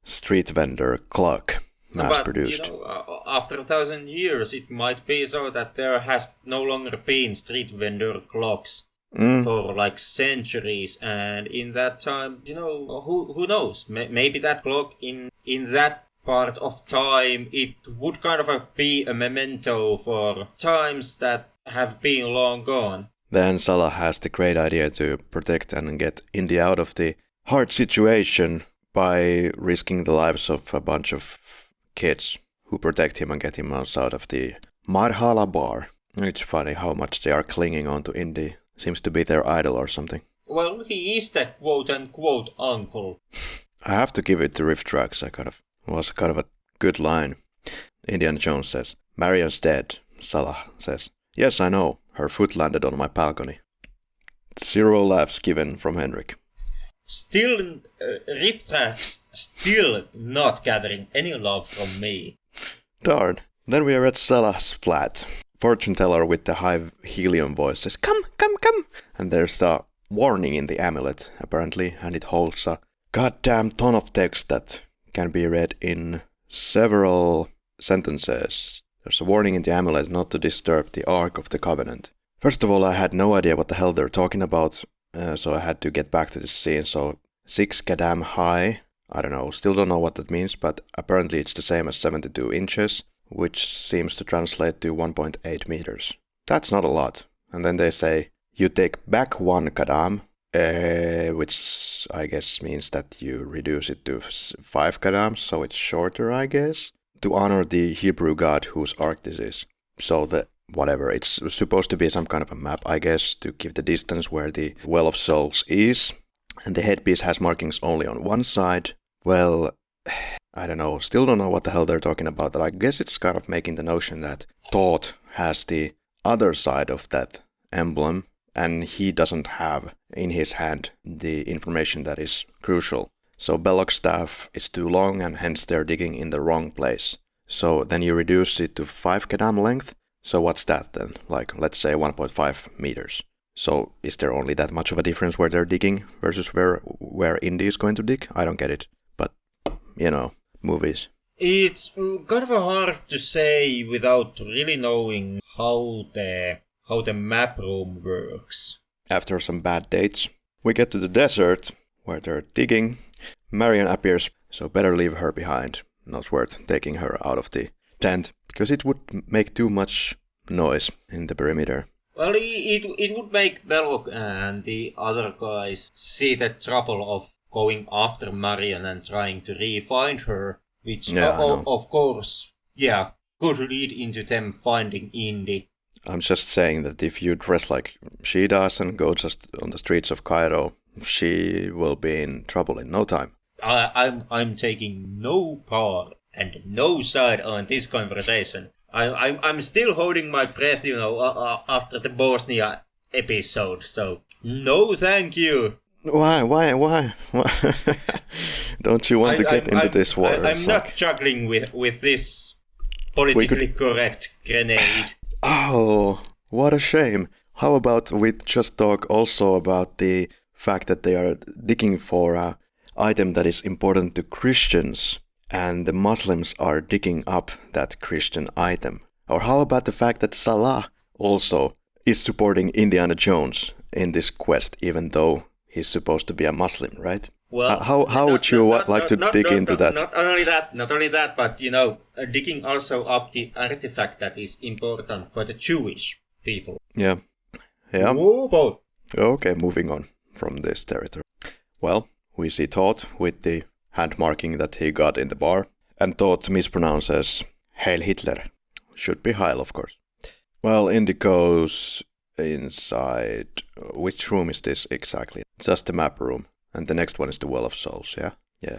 street vendor clock mass-produced. But, after 1,000 years, it might be so that there has no longer been street vendor clocks for like centuries, and in that time, who knows? Maybe that clock in that part of time, it would kind of be a memento for times that have been long gone. Then Salah has the great idea to protect and get Indy out of the hard situation by risking the lives of a bunch of kids who protect him and get him out of the Marhala bar. It's funny how much they are clinging on to Indy. Seems to be their idol or something. Well, he is the quote-unquote uncle. I have to give it to riff tracks. Was kind of a good line. Indiana Jones says, Marion's dead. Salah says, yes, I know. Her foot landed on my balcony. 0 laughs given from Henrik. Still, riff tracks still not gathering any love from me. Darn. Then we are at Salah's flat. Fortune teller with the high helium voice says, come, come, come. And there's a warning in the amulet, apparently, and it holds a goddamn ton of text that can be read in several sentences. There's a warning in the amulet not to disturb the Ark of the Covenant. First of all, I had no idea what the hell they're talking about, so I had to get back to this scene. So 6 goddamn high, I don't know, still don't know what that means, but apparently it's the same as 72 inches, which seems to translate to 1.8 meters. That's not a lot. And then they say, you take back 1 kadam, which I guess means that you reduce it to 5 kadams, so it's shorter, I guess, to honor the Hebrew god whose ark this is. So it's supposed to be some kind of a map, I guess, to give the distance where the Well of Souls is. And the headpiece has markings only on one side. Well, I don't know, still don't know what the hell they're talking about. But I guess it's kind of making the notion that Thoth has the other side of that emblem, and he doesn't have in his hand the information that is crucial. So Belloc's staff is too long, and hence they're digging in the wrong place. So then you reduce it to 5 kadam length, So what's that then? Like, let's say 1.5 meters. So is there only that much of a difference where they're digging versus where Indy is going to dig? I don't get it. But, movies. It's kind of hard to say without really knowing how the map room works. After some bad dates, we get to the desert where they're digging. Marion appears, so better leave her behind. Not worth taking her out of the tent, because it would make too much noise in the perimeter. Well, it would make Belloc and the other guys see the trouble of going after Marion and trying to re-find her, which, of course, could lead into them finding Indy. I'm just saying that if you dress like she does and go just on the streets of Cairo, she will be in trouble in no time. I'm taking no part and no side on this conversation. I'm still holding my breath, after the Bosnia episode. So no, thank you. Why? Don't you want to get into this war? I'm not juggling with this politically correct grenade. Oh, what a shame. How about we just talk also about the fact that they are digging for an item that is important to Christians, and the Muslims are digging up that Christian item? Or how about the fact that Salah also is supporting Indiana Jones in this quest, even though he's supposed to be a Muslim, right? Well, how would you like to dig into that? Not only that, but digging also up the artifact that is important for the Jewish people. Yeah. Whoa. Okay, moving on from this territory. Well, we see Todd with the hand marking that he got in the bar, and Todd mispronounces Heil Hitler. Should be Heil, of course. Well, Indy goes inside. Which room is this exactly? Just the map room. And the next one is the Well of Souls, yeah?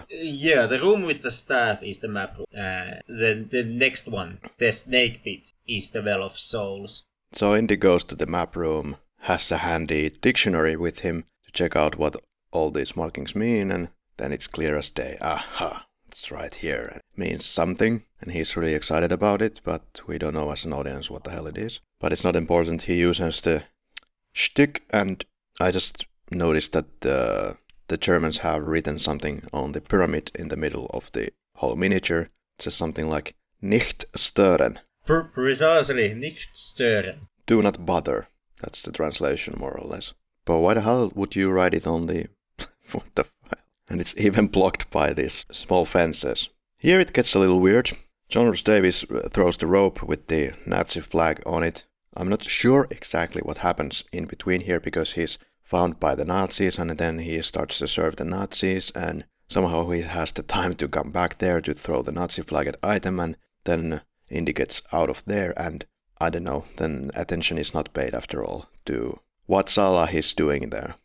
Yeah, the room with the staff is the map room. The next one, the snake pit, is the Well of Souls. So Indy goes to the map room, has a handy dictionary with him to check out what all these markings mean, and then it's clear as day. Aha, it's right here. It means something, and he's really excited about it, but we don't know as an audience what the hell it is. But it's not important. He uses the shtick, and I just noticed that the Germans have written something on the pyramid in the middle of the whole miniature. It says something like Nicht stören. Precisely, Nicht stören. Do not bother. That's the translation, more or less. But why the hell would you write it on the... what the hell? And it's even blocked by these small fences. Here it gets a little weird. John Rhys-Davies throws the rope with the Nazi flag on it. I'm not sure exactly what happens in between here, because he's found by the Nazis, and then he starts to serve the Nazis, and somehow he has the time to come back there to throw the Nazi flag at item, and then Indy gets out of there, and I don't know, then attention is not paid after all to what Salah is doing there.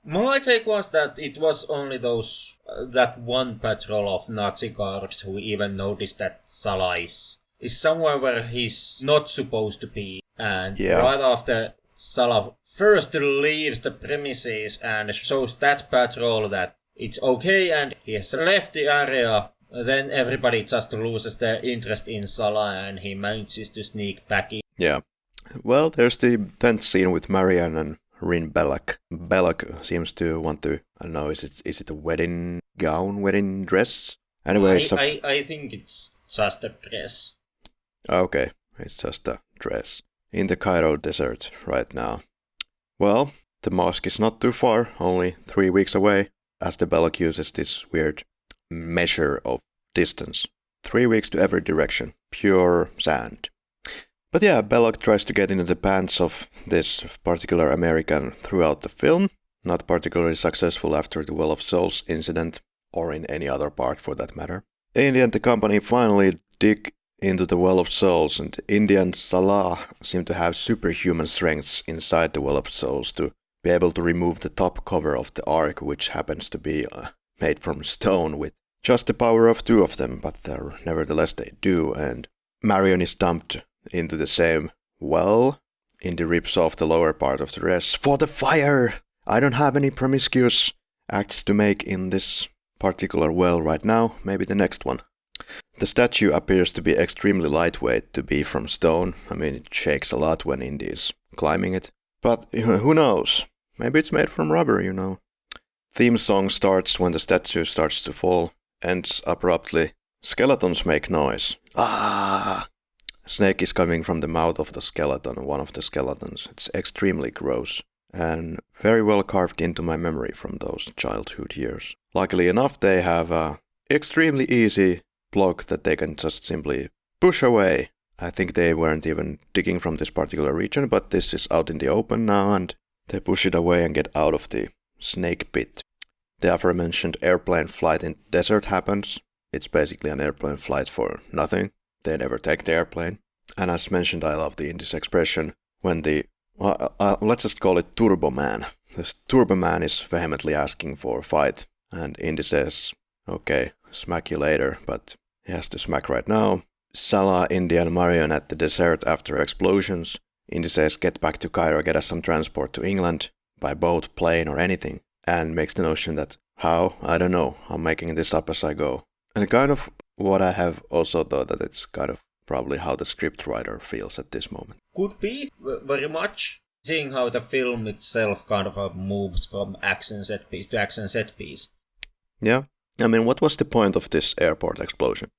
My take was that it was only that one patrol of Nazi guards who even noticed that Salah is somewhere where he's not supposed to be, and right after Salah first leaves the premises and shows that patrol that it's okay and he has left the area, then everybody just loses their interest in Salah and he manages to sneak back in. Yeah. Well, there's the tent scene with Marianne and Rin Belloc. Belloc seems to want to, I don't know, is it a wedding gown, wedding dress? Anyway, I think it's just a dress. Okay, it's just a dress. In the Cairo desert right now. Well, the mosque is not too far, only 3 weeks away, as the Belloc uses this weird measure of distance. 3 weeks to every direction. Pure sand. But yeah, Belloc tries to get into the pants of this particular American throughout the film. Not particularly successful after the Well of Souls incident, or in any other part for that matter. Indy and the company finally dig into the Well of Souls, and Indy and Salah seem to have superhuman strengths inside the Well of Souls to be able to remove the top cover of the Ark, which happens to be made from stone with just the power of 2 of them, but nevertheless they do, and Marion is dumped into the same well. Indy rips off the lower part of the dress. For the fire! I don't have any promiscuous acts to make in this particular well right now, maybe the next one. The statue appears to be extremely lightweight to be from stone. I mean, it shakes a lot when Indy is climbing it. But who knows? Maybe it's made from rubber, you know. Theme song starts when the statue starts to fall, ends abruptly. Skeletons make noise. Ah! A snake is coming from the mouth of the skeleton, one of the skeletons. It's extremely gross and very well carved into my memory from those childhood years. Luckily enough, they have a extremely easy block that they can just simply push away. I think they weren't even digging from this particular region, but this is out in the open now, and they push it away and get out of the snake pit. The aforementioned airplane flight in desert happens. It's basically an airplane flight for nothing. They never take the airplane. And as mentioned, I love the Indy's expression when let's just call it Turbo Man. This Turbo Man is vehemently asking for a fight, and Indy says, okay, smack you later, but he has to smack right now. Salah, Indy and Marion at the desert after explosions. Indy says, get back to Cairo, get us some transport to England, by boat, plane or anything, and makes the notion that, how? I don't know, I'm making this up as I go. And kind of what I have also thought that it's kind of probably how the scriptwriter feels at this moment. Could be, very much. Seeing how the film itself kind of moves from action set piece to action set piece. Yeah. I mean, what was the point of this airport explosion?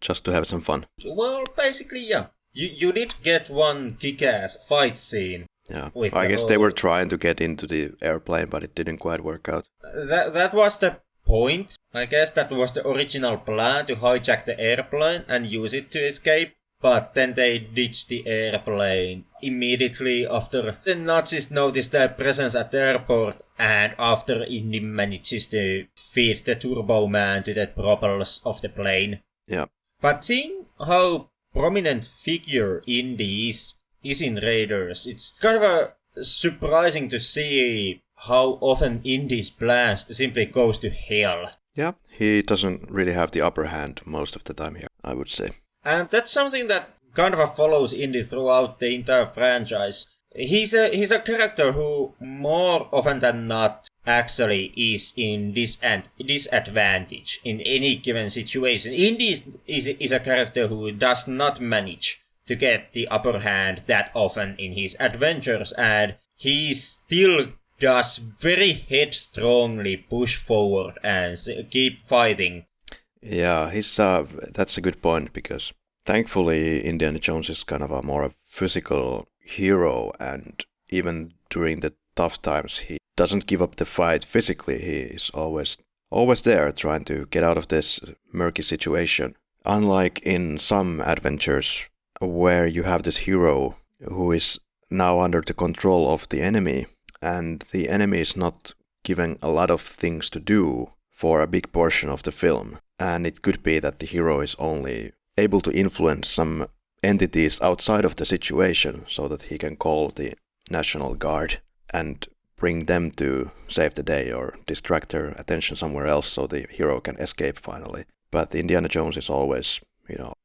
Just to have some fun. Well, basically, yeah. You did get one kick-ass fight scene. Yeah, I guess they were trying to get into the airplane, but it didn't quite work out. That was the point. I guess that was the original plan, to hijack the airplane and use it to escape. But then they ditched the airplane immediately after the Nazis noticed their presence at the airport, and after Indy manages to feed the Turbo Man to the propellers of the plane. Yeah. But seeing how prominent figure Indy is in Raiders, it's kind of surprising to see how often Indy's plans simply goes to hell. Yeah, he doesn't really have the upper hand most of the time here, I would say. And that's something that kind of follows Indy throughout the entire franchise. He's a character who more often than not actually is in disadvantage in any given situation. Indy is a character who does not manage to get the upper hand that often in his adventures, and he still does very headstrongly push forward and keep fighting. Yeah, that's a good point, because thankfully Indiana Jones is kind of a more physical hero, and even during the tough times he doesn't give up the fight physically. He is always there trying to get out of this murky situation. Unlike in some adventures where you have this hero who is now under the control of the enemy, and the enemy is not given a lot of things to do for a big portion of the film. And it could be that the hero is only able to influence some entities outside of the situation so that he can call the National Guard and bring them to save the day or distract their attention somewhere else so the hero can escape finally. But Indiana Jones is always,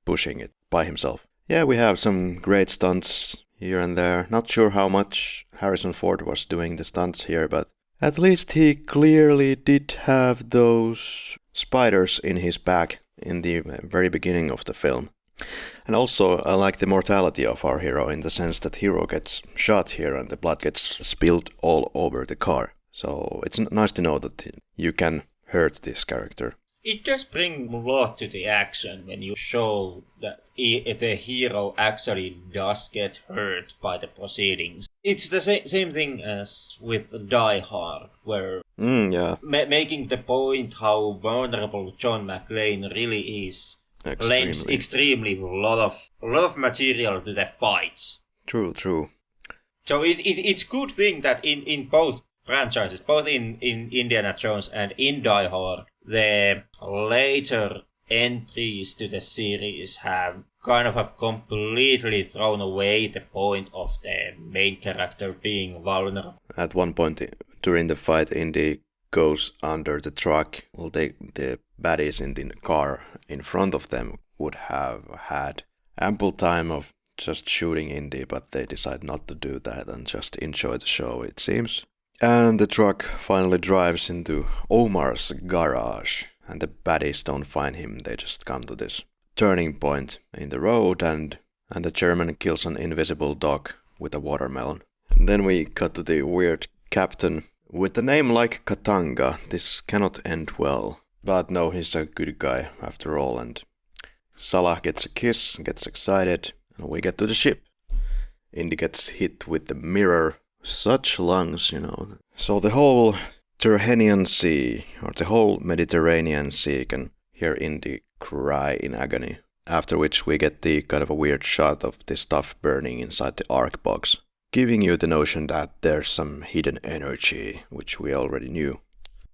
pushing it by himself. Yeah, we have some great stunts here and there. Not sure how much Harrison Ford was doing the stunts here, but at least he clearly did have those spiders in his back in the very beginning of the film. And also, I like the mortality of our hero in the sense that hero gets shot here and the blood gets spilled all over the car. So it's nice to know that you can hurt this character. It does bring a lot to the action when you show that the hero actually does get hurt by the proceedings. It's the same thing as with Die Hard, where making the point how vulnerable John McClane really is lends extremely a lot of material to the fights. True. So it's good thing that in both franchises, both in Indiana Jones and in Die Hard, the later entries to the series have kind of completely thrown away the point of the main character being vulnerable. At one point during the fight, Indy goes under the truck. Well, the baddies in the car in front of them would have had ample time of just shooting Indy, but they decide not to do that and just enjoy the show, it seems. And the truck finally drives into Omar's garage, and the baddies don't find him. They just come to this turning point in the road, and the German kills an invisible dog with a watermelon. And then we cut to the weird captain with a name like Katanga. This cannot end well. But no, he's a good guy after all, and Salah gets a kiss, gets excited, and we get to the ship. Indy gets hit with the mirror. Such lungs, So the whole Tyrrhenian Sea, or the whole Mediterranean Sea, can hear Indy cry in agony. After which we get the kind of a weird shot of the stuff burning inside the Ark box, giving you the notion that there's some hidden energy, which we already knew,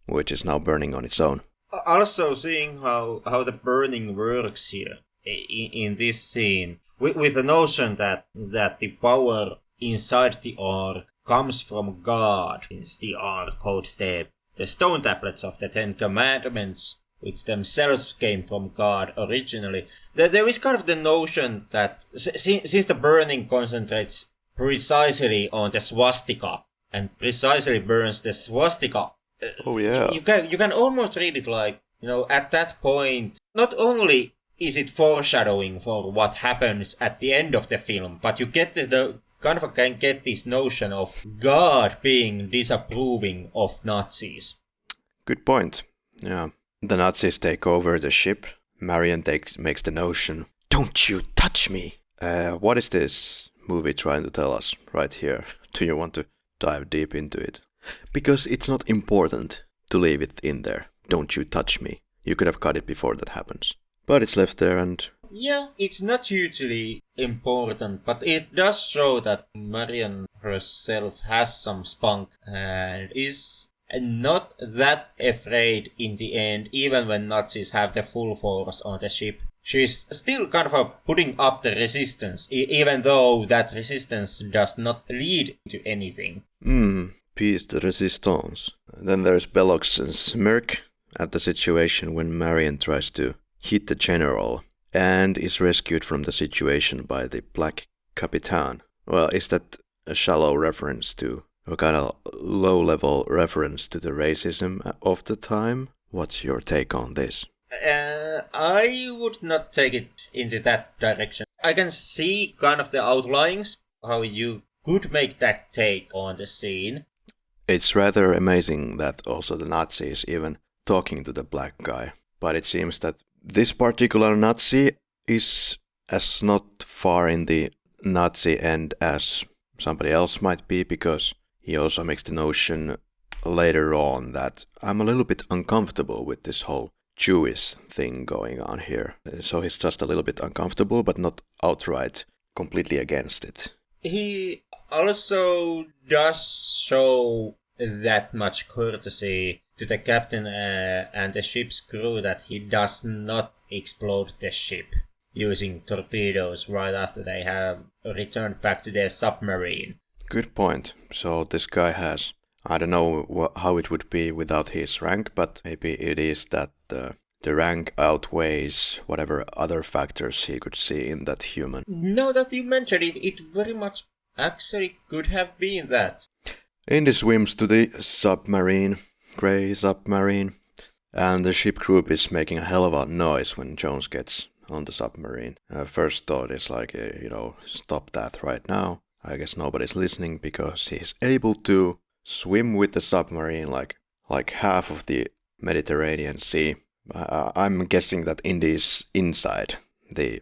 which is now burning on its own. Also seeing how the burning works here in this scene, with the notion that the power inside the Ark comes from God, since the Ark holds the stone tablets of the Ten Commandments, which themselves came from God originally. There is kind of the notion that since the burning concentrates precisely on the swastika and precisely burns the swastika, oh yeah, you can almost read it like, at that point, not only is it foreshadowing for what happens at the end of the film, but you get can get this notion of God being disapproving of Nazis. Good point. Yeah. The Nazis take over the ship. Marion makes the notion, "Don't you touch me!" What is this movie trying to tell us right here? Do you want to dive deep into it? Because it's not important to leave it in there. Don't you touch me. You could have cut it before that happens. But it's left there, and yeah, it's not hugely important, but it does show that Marion herself has some spunk and is not that afraid in the end, even when Nazis have the full force on the ship. She's still kind of putting up the resistance, even though that resistance does not lead to anything. Peace de resistance. Then there's Belloc's smirk at the situation when Marion tries to hit the general and is rescued from the situation by the Black Capitan. Well, is that a shallow reference to, a kind of low-level reference to the racism of the time? What's your take on this? I would not take it into that direction. I can see kind of the outlines, how you could make that take on the scene. It's rather amazing that also the Nazi is even talking to the black guy. But it seems that this particular Nazi is as not far in the Nazi end as somebody else might be, because he also makes the notion later on that I'm a little bit uncomfortable with this whole Jewish thing going on here. So he's just a little bit uncomfortable, but not outright completely against it. He also does show that much courtesy to the captain and the ship's crew that he does not explode the ship using torpedoes right after they have returned back to their submarine. Good point. So this guy has, I don't know how it would be without his rank, but maybe it is that the rank outweighs whatever other factors he could see in that human. Now that you mentioned it, it very much actually could have been that. Indy swims to the submarine, grey submarine, and the ship group is making a hell of a noise when Jones gets on the submarine. First thought is like, stop that right now. I guess nobody's listening because he's able to swim with the submarine like half of the Mediterranean Sea. I'm guessing that Indy is inside the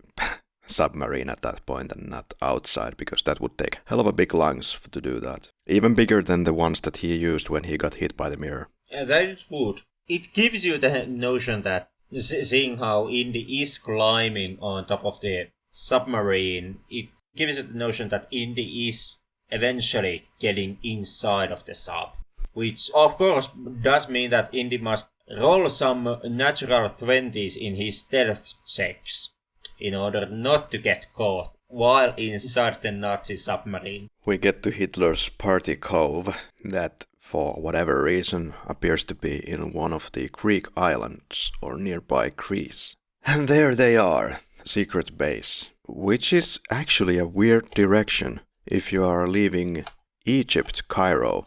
submarine at that point and not outside, because that would take hell of a big lungs to do that. Even bigger than the ones that he used when he got hit by the mirror. That it would. It gives you the notion that seeing how Indy is climbing on top of the submarine, it gives you the notion that Indy is eventually getting inside of the sub. Which of course does mean that Indy must roll some natural 20s in his stealth checks in order not to get caught while inside the Nazi submarine. We get to Hitler's party cove that, for whatever reason, appears to be in one of the Greek islands or nearby Greece. And there they are, secret base, which is actually a weird direction if you are leaving Egypt, Cairo.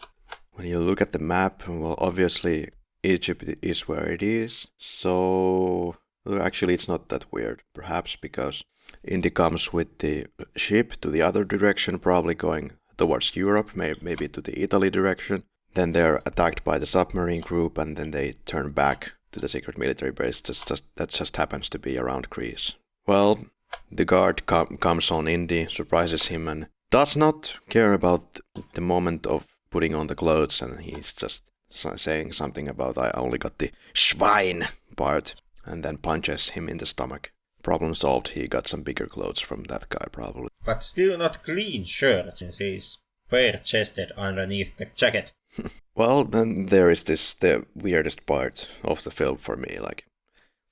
When you look at the map, well, obviously Egypt is where it is. So Actually, it's not that weird. Perhaps because Indy comes with the ship to the other direction, probably going towards Europe, maybe to the Italy direction. Then they're attacked by the submarine group, and then they turn back to the secret military base. That just happens to be around Greece. Well, the guard comes on Indy, surprises him, and does not care about the moment of putting on the clothes, and he's just saying something about I only got the Schwein part, and then punches him in the stomach. Problem solved, he got some bigger clothes from that guy probably. But still not clean shirt, since he's bare-chested underneath the jacket. Well, then there is the weirdest part of the film for me, like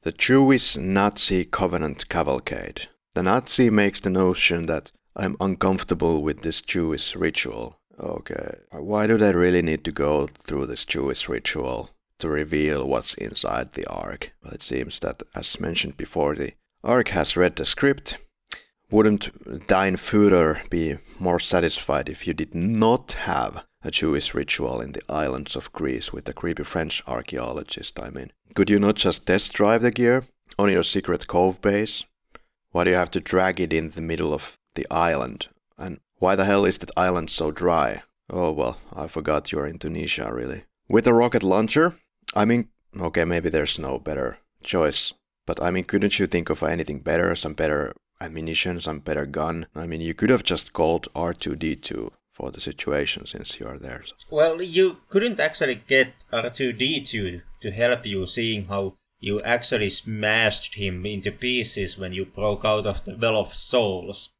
the Jewish Nazi Covenant Cavalcade. The Nazi makes the notion that I'm uncomfortable with this Jewish ritual. Okay, why do they really need to go through this Jewish ritual to reveal what's inside the Ark? Well, it seems that, as mentioned before, the Ark has read the script. Wouldn't Dine Führer be more satisfied if you did not have a Jewish ritual in the islands of Greece with a creepy French archaeologist, I mean? Could you not just test drive the gear on your secret cove base? Why do you have to drag it in the middle of the island? And why the hell is that island so dry? Oh well, I forgot you're in Tunisia, really. With a rocket launcher? I mean, okay, maybe there's no better choice. But I mean, couldn't you think of anything better? Some better ammunition, some better gun? I mean, you could have just called R2-D2 for the situation since you are there. Well, you couldn't actually get R2-D2 to help you, seeing how you actually smashed him into pieces when you broke out of the Well of Souls.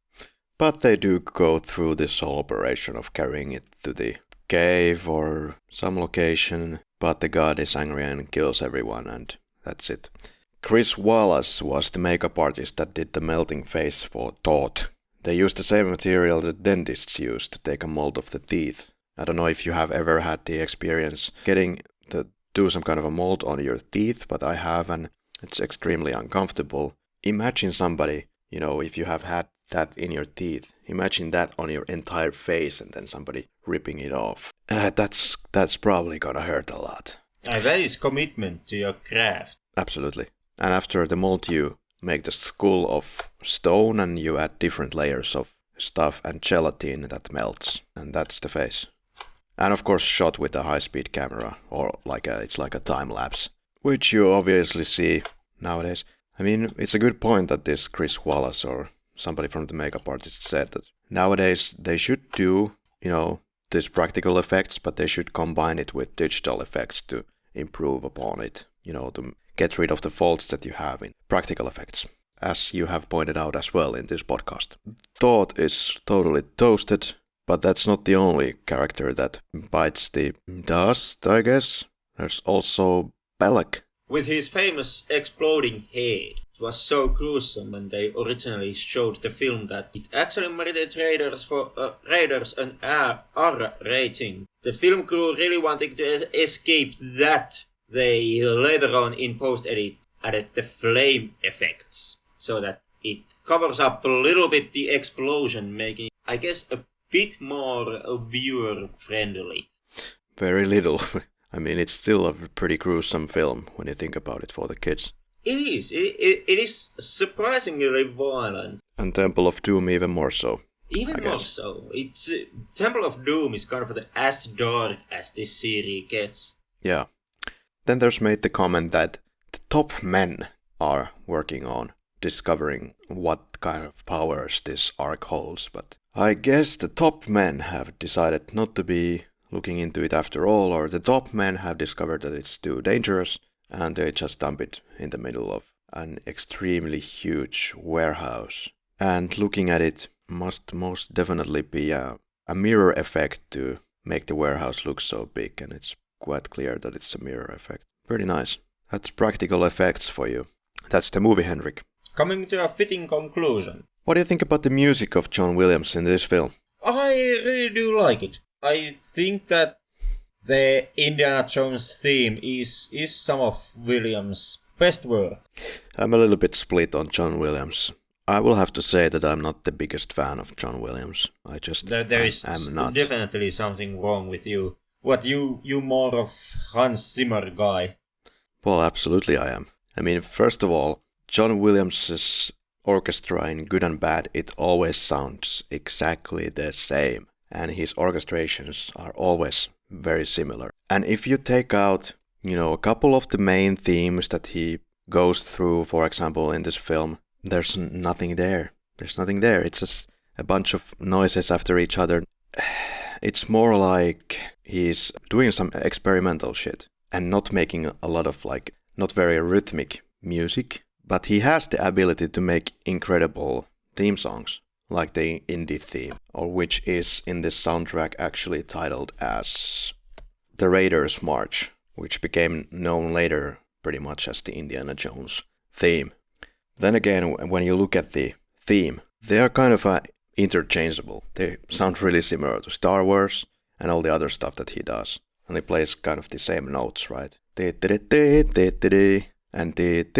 But they do go through this whole operation of carrying it to the cave or some location, but the god is angry and kills everyone, and that's it. Chris Wallace was the makeup artist that did the melting face for Todd. They used the same material that dentists use to take a mold of the teeth. I don't know if you have ever had the experience getting to do some kind of a mold on your teeth, but I have, and it's extremely uncomfortable. Imagine somebody, if you have had that in your teeth, imagine that on your entire face and then somebody ripping it off. That's probably gonna hurt a lot. And that is commitment to your craft. Absolutely. And after the mold, you make the skull of stone and you add different layers of stuff and gelatin that melts. And that's the face. And of course shot with a high-speed camera, or it's like a time-lapse, which you obviously see nowadays. I mean, it's a good point that this Chris Wallace or somebody from the makeup artist said that nowadays they should do, these practical effects, but they should combine it with digital effects to improve upon it, to get rid of the faults that you have in practical effects, as you have pointed out as well in this podcast. Thought is totally toasted, but that's not the only character that bites the dust, I guess. There's also Belek. With his famous exploding head. It was so gruesome when they originally showed the film that it actually merited Raiders an R rating. The film crew really wanted to escape that. They later on in post-edit added the flame effects so that it covers up a little bit the explosion, making, I guess, a bit more viewer-friendly. Very little. I mean, it's still a pretty gruesome film when you think about it for the kids. It is. It is surprisingly violent. And Temple of Doom even more so. Even more so. It's Temple of Doom is kind of as dark as this series gets. Yeah. Then there's made the comment that the top men are working on discovering what kind of powers this Ark holds, but I guess the top men have decided not to be looking into it after all, or the top men have discovered that it's too dangerous, and they just dump it in the middle of an extremely huge warehouse. And looking at it must most definitely be a mirror effect to make the warehouse look so big, and it's quite clear that it's a mirror effect. Pretty nice. That's practical effects for you. That's the movie, Henrik. Coming to a fitting conclusion. What do you think about the music of John Williams in this film? I really do like it. I think that the Indiana Jones theme is some of Williams' best work. I'm a little bit split on John Williams. I will have to say that I'm not the biggest fan of John Williams. There is definitely something wrong with you. What, you more of Hans Zimmer guy? Well, absolutely I am. I mean, first of all, John Williams's orchestra in Good and Bad, it always sounds exactly the same. And his orchestrations are always very similar. And if you take out, a couple of the main themes that he goes through, for example, in this film, there's nothing there. There's nothing there. It's just a bunch of noises after each other. It's more like he's doing some experimental shit and not making a lot of not very rhythmic music. But he has the ability to make incredible theme songs, like the indie theme, or which is in this soundtrack actually titled as The Raiders March, which became known later pretty much as the Indiana Jones theme. Then again, when you look at the theme, they are kind of interchangeable. They sound really similar to Star Wars and all the other stuff that he does. And he plays kind of the same notes, right? And it's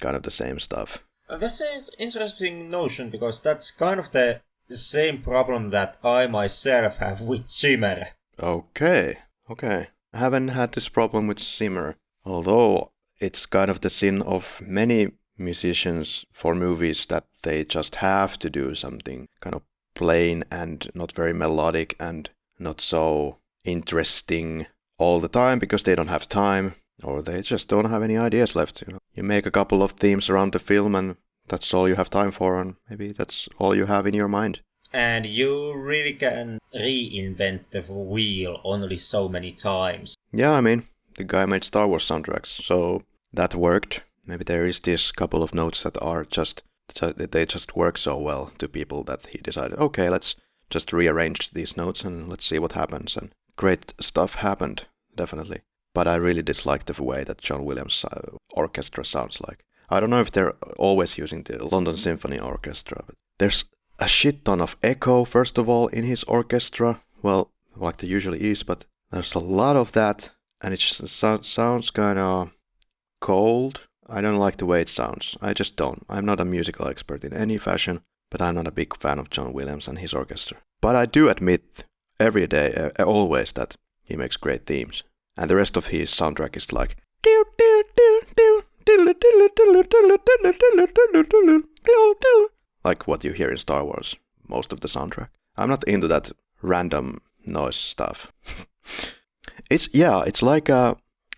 kind of the same stuff. That's an interesting notion, because that's kind of the same problem that I myself have with Zimmer. Okay. I haven't had this problem with Zimmer, although it's kind of the sin of many musicians for movies that they just have to do something kind of plain and not very melodic and not so interesting all the time because they don't have time or they just don't have any ideas left. You make a couple of themes around the film and that's all you have time for, and maybe that's all you have in your mind. And you really can reinvent the wheel only so many times. Yeah, I mean, the guy made Star Wars soundtracks, so that worked. Maybe there is this couple of notes that are they just work so well to people that he decided, okay, let's just rearrange these notes and let's see what happens. And great stuff happened, definitely. But I really dislike the way that John Williams' orchestra sounds like. I don't know if they're always using the London Symphony Orchestra, but there's a shit ton of echo, first of all, in his orchestra. Well, like there usually is, but there's a lot of that, and it just sounds kind of cold. I don't like the way it sounds. I just don't. I'm not a musical expert in any fashion, but I'm not a big fan of John Williams and his orchestra. But I do admit every day, always, that he makes great themes. And the rest of his soundtrack is like what you hear in Star Wars, most of the soundtrack. I'm not into that random noise stuff. It's like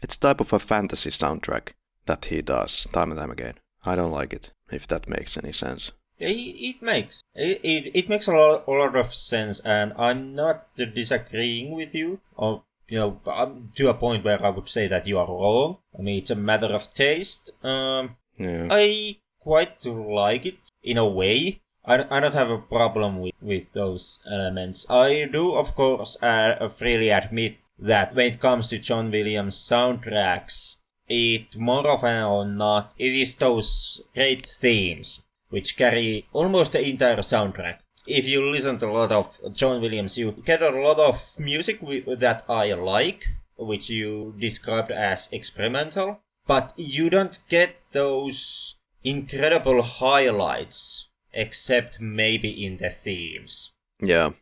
it's type of a fantasy soundtrack that he does time and time again. I don't like it, if that makes any sense. It makes a lot of sense, and I'm not disagreeing with you, or to a point where I would say that you are wrong. I mean, it's a matter of taste. I quite like it in a way. I don't have a problem with those elements. I do, of course, freely admit that when it comes to John Williams' soundtracks, it more often or not, it is those great themes which carry almost the entire soundtrack. If you listen to a lot of John Williams, you get a lot of music that I like, which you described as experimental, but you don't get those incredible highlights, except maybe in the themes. Yeah.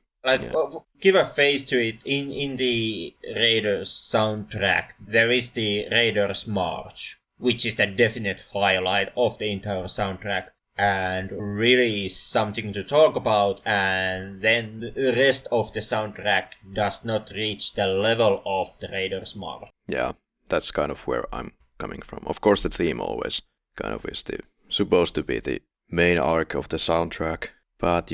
Give a face to it, in the Raiders soundtrack, there is the Raiders March, which is the definite highlight of the entire soundtrack, and really is something to talk about, and then the rest of the soundtrack does not reach the level of the Raiders March. Yeah, that's kind of where I'm coming from. Of course, the theme always kind of is supposed to be the main arc of the soundtrack, but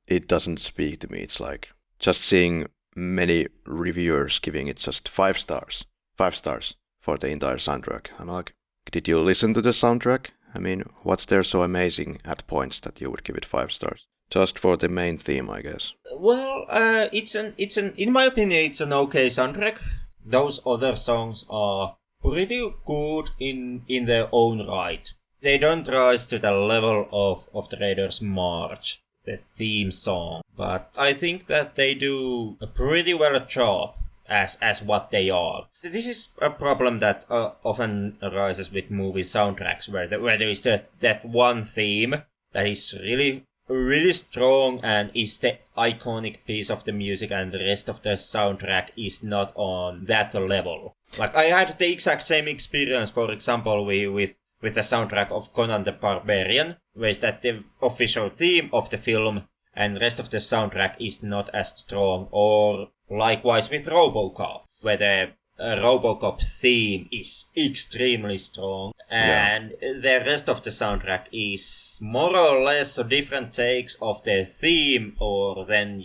it doesn't speak to me. It's like just seeing many reviewers giving it just 5 stars. 5 stars for the entire soundtrack. I'm like, did you listen to the soundtrack? I mean, what's there so amazing at points that you would give it 5 stars? Just for the main theme, I guess. Well, it's in my opinion, it's an okay soundtrack. Those other songs are pretty good in their own right. They don't rise to the level of the Raiders March, the theme song, but I think that they do a pretty well job as what they are. This is a problem that often arises with movie soundtracks, where there is that one theme that is really, really strong and is the iconic piece of the music, and the rest of the soundtrack is not on that level. Like, I had the exact same experience, for example, with the soundtrack of Conan the Barbarian, where is that the official theme of the film and the rest of the soundtrack is not as strong, or likewise with RoboCop, where the RoboCop theme is extremely strong, and the rest of the soundtrack is more or less different takes of the theme, or then,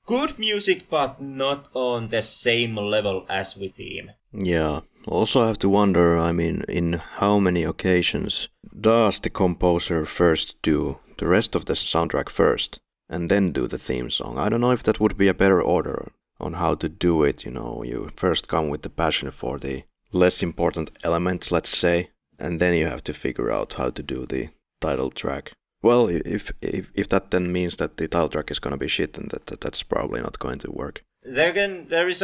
good music, but not on the same level as with theme. Yeah. Also, I have to wonder, in how many occasions does the composer first do the rest of the soundtrack first, and then do the theme song? I don't know if that would be a better order on how to do it. You first come with the passion for the less important elements, let's say, and then you have to figure out how to do the title track. Well, if that then means that the title track is going to be shit, then that's probably not going to work. There is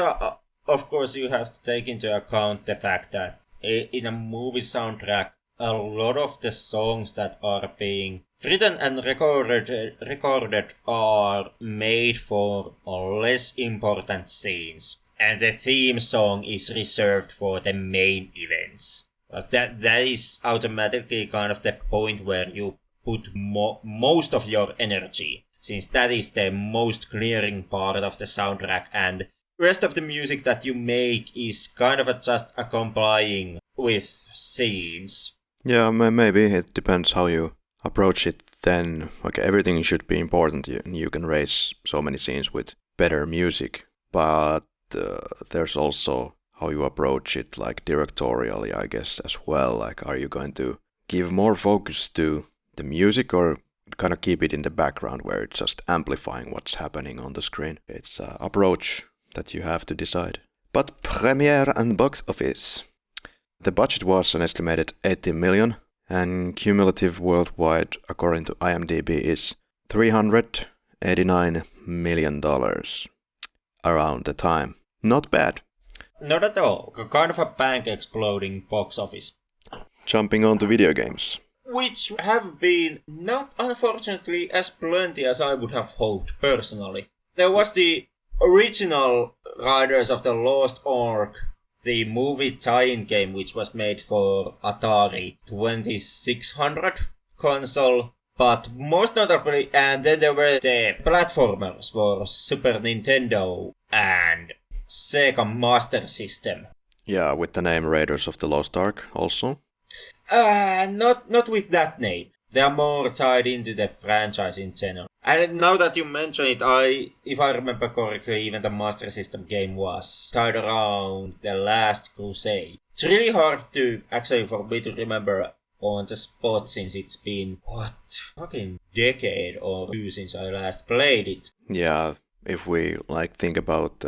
of course, you have to take into account the fact that in a movie soundtrack, a lot of the songs that are being written and recorded are made for less important scenes, and the theme song is reserved for the main events. Like that is automatically kind of the point where you put most of your energy, since that is the most clearing part of the soundtrack, and rest of the music that you make is kind of just accompanying with scenes. Yeah, maybe it depends how you approach it then. Okay, everything should be important. You can raise so many scenes with better music, but there's also how you approach it, like directorially, I guess, as well. Like, are you going to give more focus to the music, or kind of keep it in the background where it's just amplifying what's happening on the screen? It's an approach that you have to decide. But premiere and box office. The budget was an estimated 80 million, and cumulative worldwide, according to IMDb, is $389 million around the time. Not bad. Not at all. Kind of a bank-exploding box office. Jumping on to video games. Which have been not, unfortunately, as plenty as I would have hoped, personally. There was the original Riders of the Lost Ark, the movie tie-in game, which was made for Atari 2600 console, but most notably, and then there were the platformers for Super Nintendo and Sega Master System. Yeah, with the name Raiders of the Lost Ark also. Not with that name. They are more tied into the franchise in general. And now that you mention it, if I remember correctly, even the Master System game was tied around The Last Crusade. It's really hard for me to remember on the spot, since it's been, fucking decade or two since I last played it. Yeah, if we think about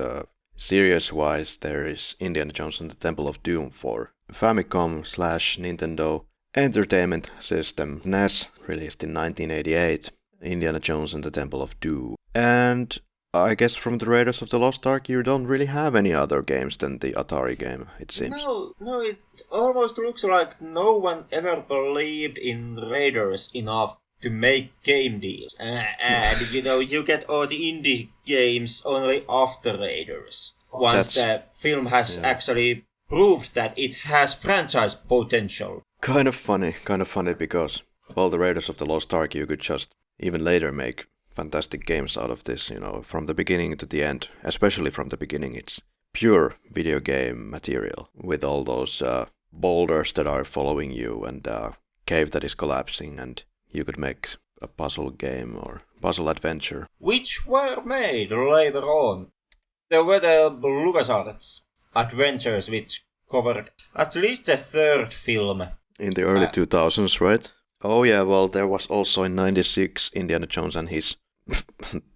series-wise, there is Indiana Jones and the Temple of Doom for Famicom/Nintendo Entertainment System, NES, released in 1988, Indiana Jones and the Temple of Doom. And I guess from the Raiders of the Lost Ark, you don't really have any other games than the Atari game, it seems. No, it almost looks like no one ever believed in Raiders enough to make game deals. And you get all the indie games only after Raiders. Once the film has actually proved that it has franchise potential. Kind of funny because, the Raiders of the Lost Ark, you could just even later make fantastic games out of this, from the beginning to the end. Especially from the beginning, it's pure video game material with all those boulders that are following you and cave that is collapsing, and you could make a puzzle game or puzzle adventure. Which were made later on. There were the LucasArts adventures, which covered at least the third film. In the early 2000s, right? Oh yeah, there was also in 96 Indiana Jones and his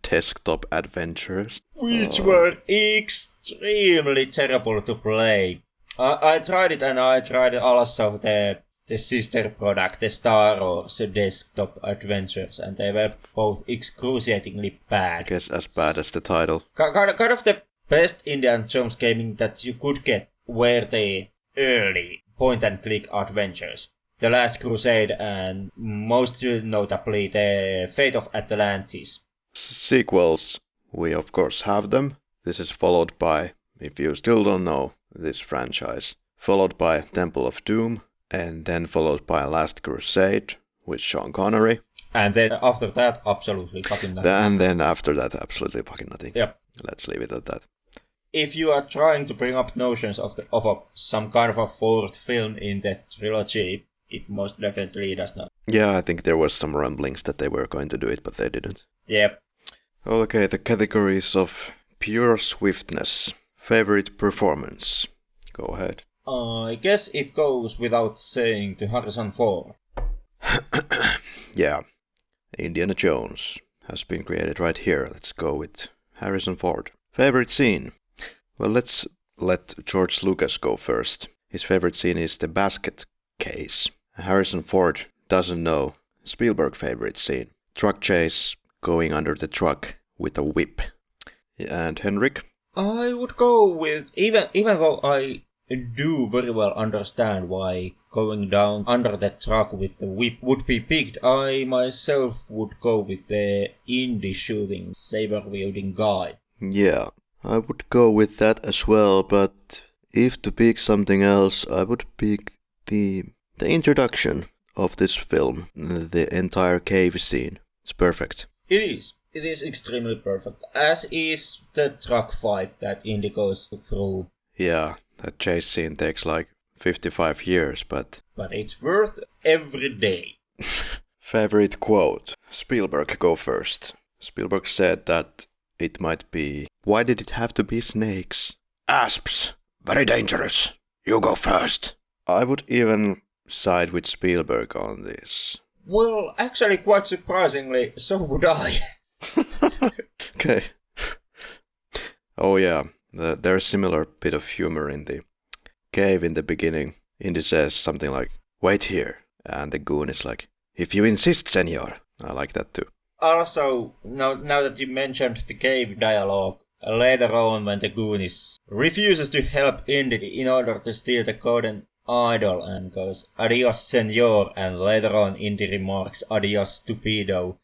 desktop adventures. Which were extremely terrible to play. I tried it, and I tried also the sister product, the Star Wars desktop adventures, and they were both excruciatingly bad. I guess as bad as the title. Kind of the best Indiana Jones gaming that you could get were the early point-and-click adventures. The Last Crusade, and most notably the Fate of Atlantis. Sequels, we of course have them. This is followed by, if you still don't know, this franchise, followed by Temple of Doom, and then followed by Last Crusade with Sean Connery. And then after that, absolutely fucking nothing. And then after that, absolutely fucking nothing. Yep. Let's leave it at that. If you are trying to bring up notions of some kind of a fourth film in that trilogy, it most definitely does not. Yeah, I think there was some rumblings that they were going to do it, but they didn't. Yep. Okay, the categories of pure swiftness. Favorite performance. Go ahead. I guess it goes without saying to Harrison Ford. Yeah. Indiana Jones has been created right here. Let's go with Harrison Ford. Favorite scene? Well, let's let George Lucas go first. His favorite scene is the basket case. Harrison Ford doesn't know Spielberg's favorite scene. Truck chase going under the truck with a whip. And Henrik? I would go with, even though I do very well understand why going down under the truck with the whip would be picked, I myself would go with the indie shooting, saber-wielding guy. Yeah, I would go with that as well, but if to pick something else, I would pick the introduction of this film, the entire cave scene. It's perfect. It is. It is extremely perfect, as is the truck fight that Indy goes through. Yeah, that chase scene takes like 55 years, but it's worth every day. Favorite quote? Spielberg, go first. Spielberg said that it might be, why did it have to be snakes? Asps! Very dangerous. You go first. I would even side with Spielberg on this. Well, actually, quite surprisingly, so would I. Okay. Oh yeah, there's a similar bit of humor in the cave in the beginning. Indy says something like, wait here. And the goon is like, if you insist, senor. I like that too. Also, now that you mentioned the cave dialogue, later on when the goon refuses to help Indy in order to steal the golden idol and goes, adios, senor, and later on Indy remarks, adios, stupido.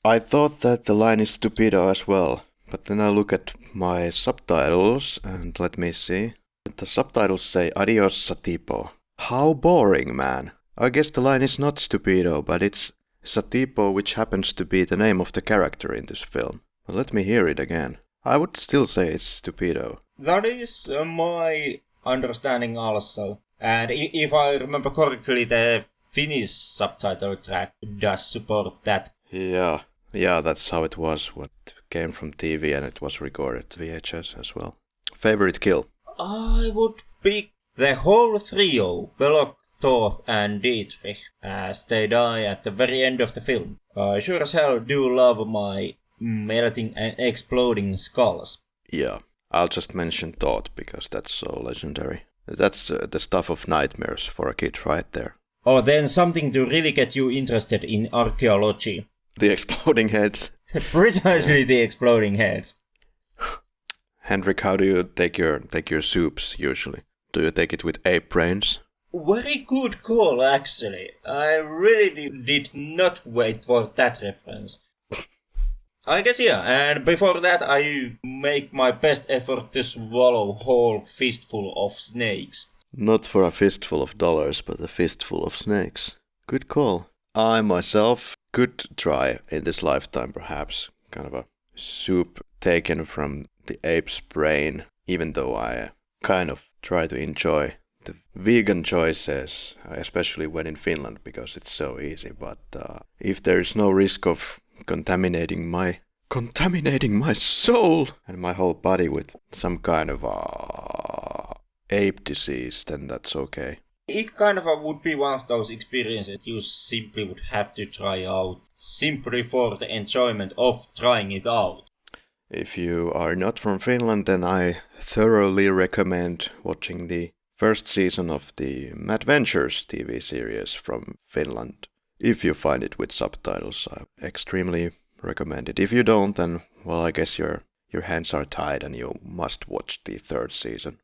I thought that the line is stupido as well, but then I look at my subtitles and let me see. The subtitles say adios, satipo. How boring, man. I guess the line is not stupido, but it's Satipo, which happens to be the name of the character in this film. But let me hear it again. I would still say it's stupido. That is my understanding also. And if I remember correctly, the Finnish subtitle track does support that. Yeah, that's how it was. What came from TV and it was recorded VHS as well. Favorite kill? I would pick the whole trio, Belloc, Toth and Dietrich, as they die at the very end of the film. I sure as hell do love my melting and exploding skulls. Yeah, I'll just mention Toth because that's so legendary. That's the stuff of nightmares for a kid right there. Or then something to really get you interested in archaeology. The exploding heads. Precisely the exploding heads. Henrik, how do you take your soups usually? Do you take it with ape brains? Very good call, actually. I really did not wait for that reference. I guess, yeah, and before that I make my best effort to swallow whole fistful of snakes. Not for a fistful of dollars, but a fistful of snakes. Good call. I myself could try in this lifetime perhaps kind of a soup taken from the ape's brain, even though I kind of try to enjoy the vegan choices, especially when in Finland because it's so easy. But if there is no risk of contaminating my soul and my whole body with some kind of ape disease, then that's okay. It kind of would be one of those experiences you simply would have to try out, simply for the enjoyment of trying it out. If you are not from Finland, then I thoroughly recommend watching the first season of the Adventures TV series from Finland. If you find it with subtitles, I extremely recommend it. If you don't, then, well, I guess your hands are tied and you must watch the third season,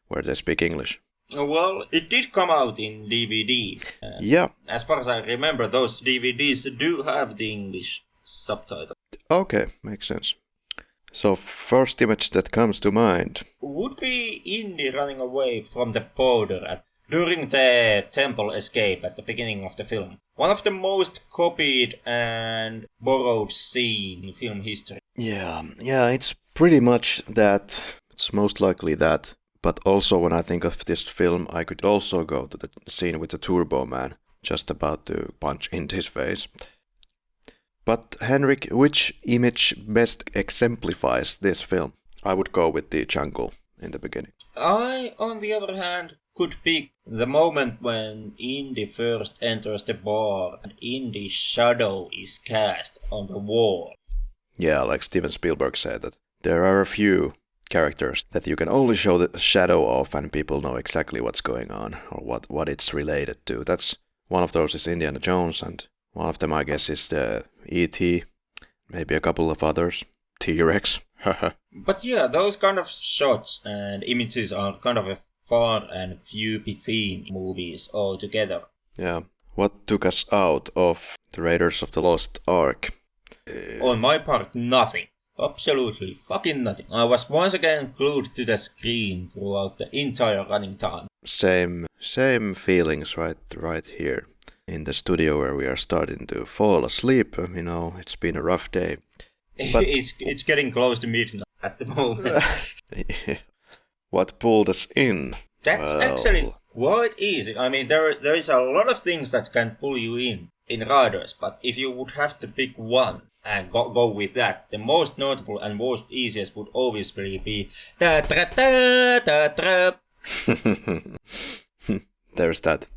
where they speak English. Well, it did come out in DVD. Yeah. As far as I remember, those DVDs do have the English subtitle. Okay, makes sense. So first image that comes to mind would be Indy running away from the border during the temple escape at the beginning of the film. One of the most copied and borrowed scene in film history. Yeah, it's pretty much that. It's most likely that. But also when I think of this film, I could also go to the scene with the Turbo Man just about to punch into his face. But Henrik, which image best exemplifies this film? I would go with the jungle in the beginning. I, on the other hand, could pick the moment when Indy first enters the bar and Indy's shadow is cast on the wall. Yeah, like Steven Spielberg said, that there are a few characters that you can only show the shadow of and people know exactly what's going on or what it's related to. That's one of those is Indiana Jones, and one of them I guess is the E.T., maybe a couple of others. T-Rex. But yeah, those kind of shots and images are kind of a far and few between movies altogether. Yeah. What took us out of the Raiders of the Lost Ark? On my part, nothing. Absolutely fucking nothing. I was once again glued to the screen throughout the entire running time. Same feelings right here in the studio where we are starting to fall asleep. It's been a rough day. But it's getting close to midnight at the moment. What pulled us in? That's actually quite easy. I mean, there is a lot of things that can pull you in Riders, but if you would have to pick one and go with that, the most notable and most easiest would obviously be da-tra-ta-ta-tra. There's that.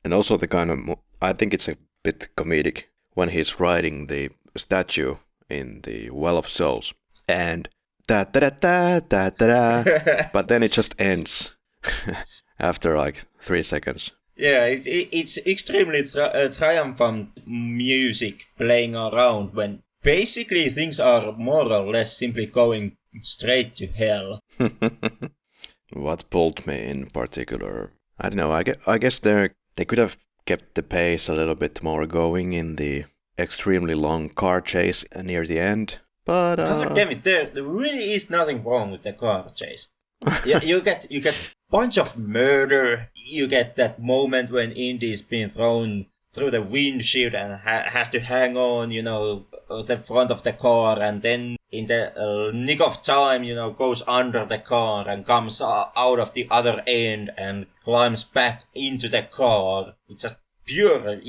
And also the kind of, I think it's a bit comedic when he's riding the statue in the Well of Souls. And da-da-da-da-da-da, but then it just ends after like 3 seconds. Yeah, it's extremely triumphant music playing around when basically things are more or less simply going straight to hell. What pulled me in particular? I don't know, I guess they could have kept the pace a little bit more going in the extremely long car chase near the end. But God damn it, there really is nothing wrong with the car chase. you get bunch of murder. You get that moment when Indy's been thrown through the windshield and has to hang on, the front of the car, and then in the nick of time, goes under the car and comes out of the other end and climbs back into the car. It's just pure,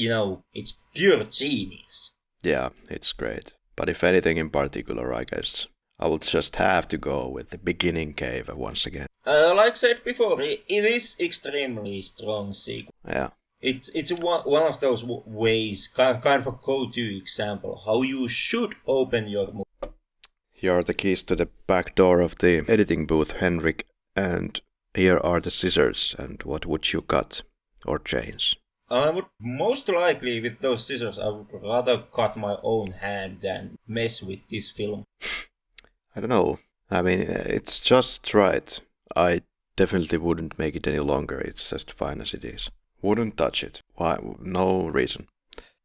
it's pure genius. Yeah, it's great. But if anything in particular, I guess I would just have to go with the beginning cave once again. Like said before, it is extremely strong sequence. Yeah. It's one of those ways, kind of a go-to example, how you should open your movie. Here are the keys to the back door of the editing booth, Henrik, and here are the scissors, and what would you cut or change? I would most likely, with those scissors, I would rather cut my own hand than mess with this film. I don't know. I mean, it's just right. I definitely wouldn't make it any longer. It's just fine as it is. Wouldn't touch it. Why? No reason.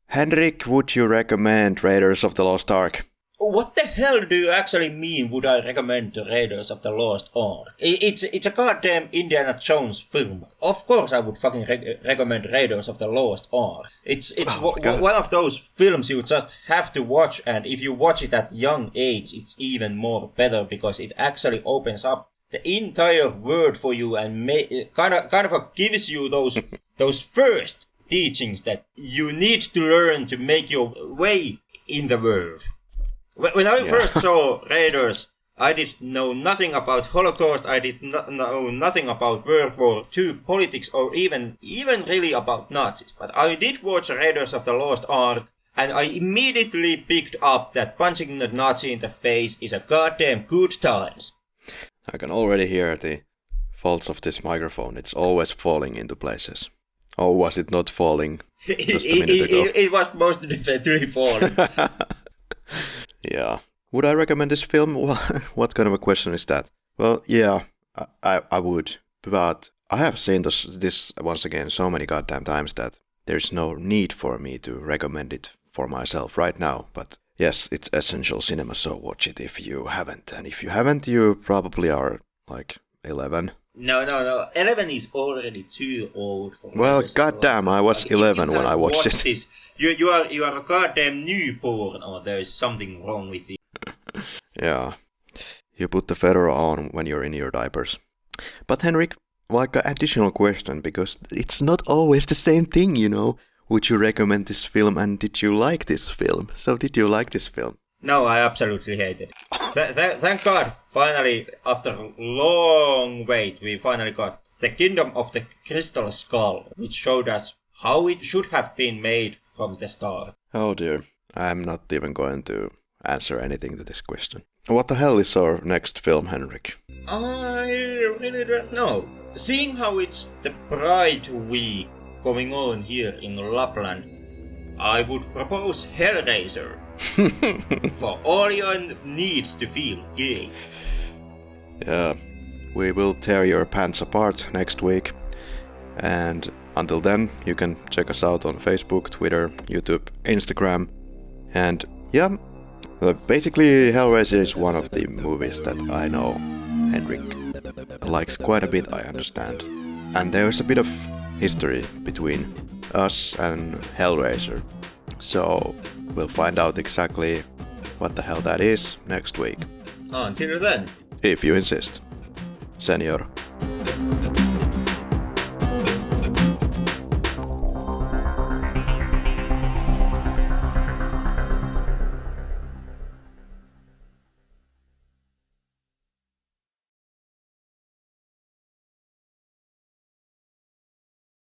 Henrik, would you recommend Raiders of the Lost Ark? What the hell do you actually mean would I recommend the Raiders of the Lost Ark? It's a goddamn Indiana Jones film. Of course I would fucking recommend Raiders of the Lost Ark. It's one of those films you just have to watch, and if you watch it at young age, it's even more better because it actually opens up the entire world for you and kind of gives you those first teachings that you need to learn to make your way in the world. When I first saw Raiders, I did know nothing about Holocaust, I did know nothing about World War II politics, or even really about Nazis. But I did watch Raiders of the Lost Ark, and I immediately picked up that punching the Nazi in the face is a goddamn good times. I can already hear the faults of this microphone. It's always falling into places. Oh, was it not falling just a minute ago? It was most definitely falling. Yeah. Would I recommend this film? Well, what kind of a question is that? Well, yeah, I would. But I have seen this once again so many goddamn times that there's no need for me to recommend it for myself right now. But Yes, it's essential cinema, so watch it if you haven't. And if you haven't, you probably are like 11. No. 11 is already too old for Well, goddamn, I was 11 when I watched it. This, you are a goddamn newborn, or there is something wrong with you. Yeah, you put the fedora on when you're in your diapers. But Henrik, like an additional question, because it's not always the same thing, you know. Would you recommend this film, and did you like this film? So did you like this film? No, I absolutely hate it. Thank God, finally, after a long wait, we finally got The Kingdom of the Crystal Skull, which showed us how it should have been made from the start. Oh dear, I'm not even going to answer anything to this question. What the hell is our next film, Henrik? I really don't know. Seeing how it's the Pride Week going on here in Lapland, I would propose Hellraiser. For all your needs to feel gay. Yeah, we will tear your pants apart next week. And until then, you can check us out on Facebook, Twitter, YouTube, Instagram. And yeah, basically Hellraiser is one of the movies that I know Henrik likes quite a bit, I understand. And there's a bit of history between us and Hellraiser. So we'll find out exactly what the hell that is next week. Until then. If you insist. Senor.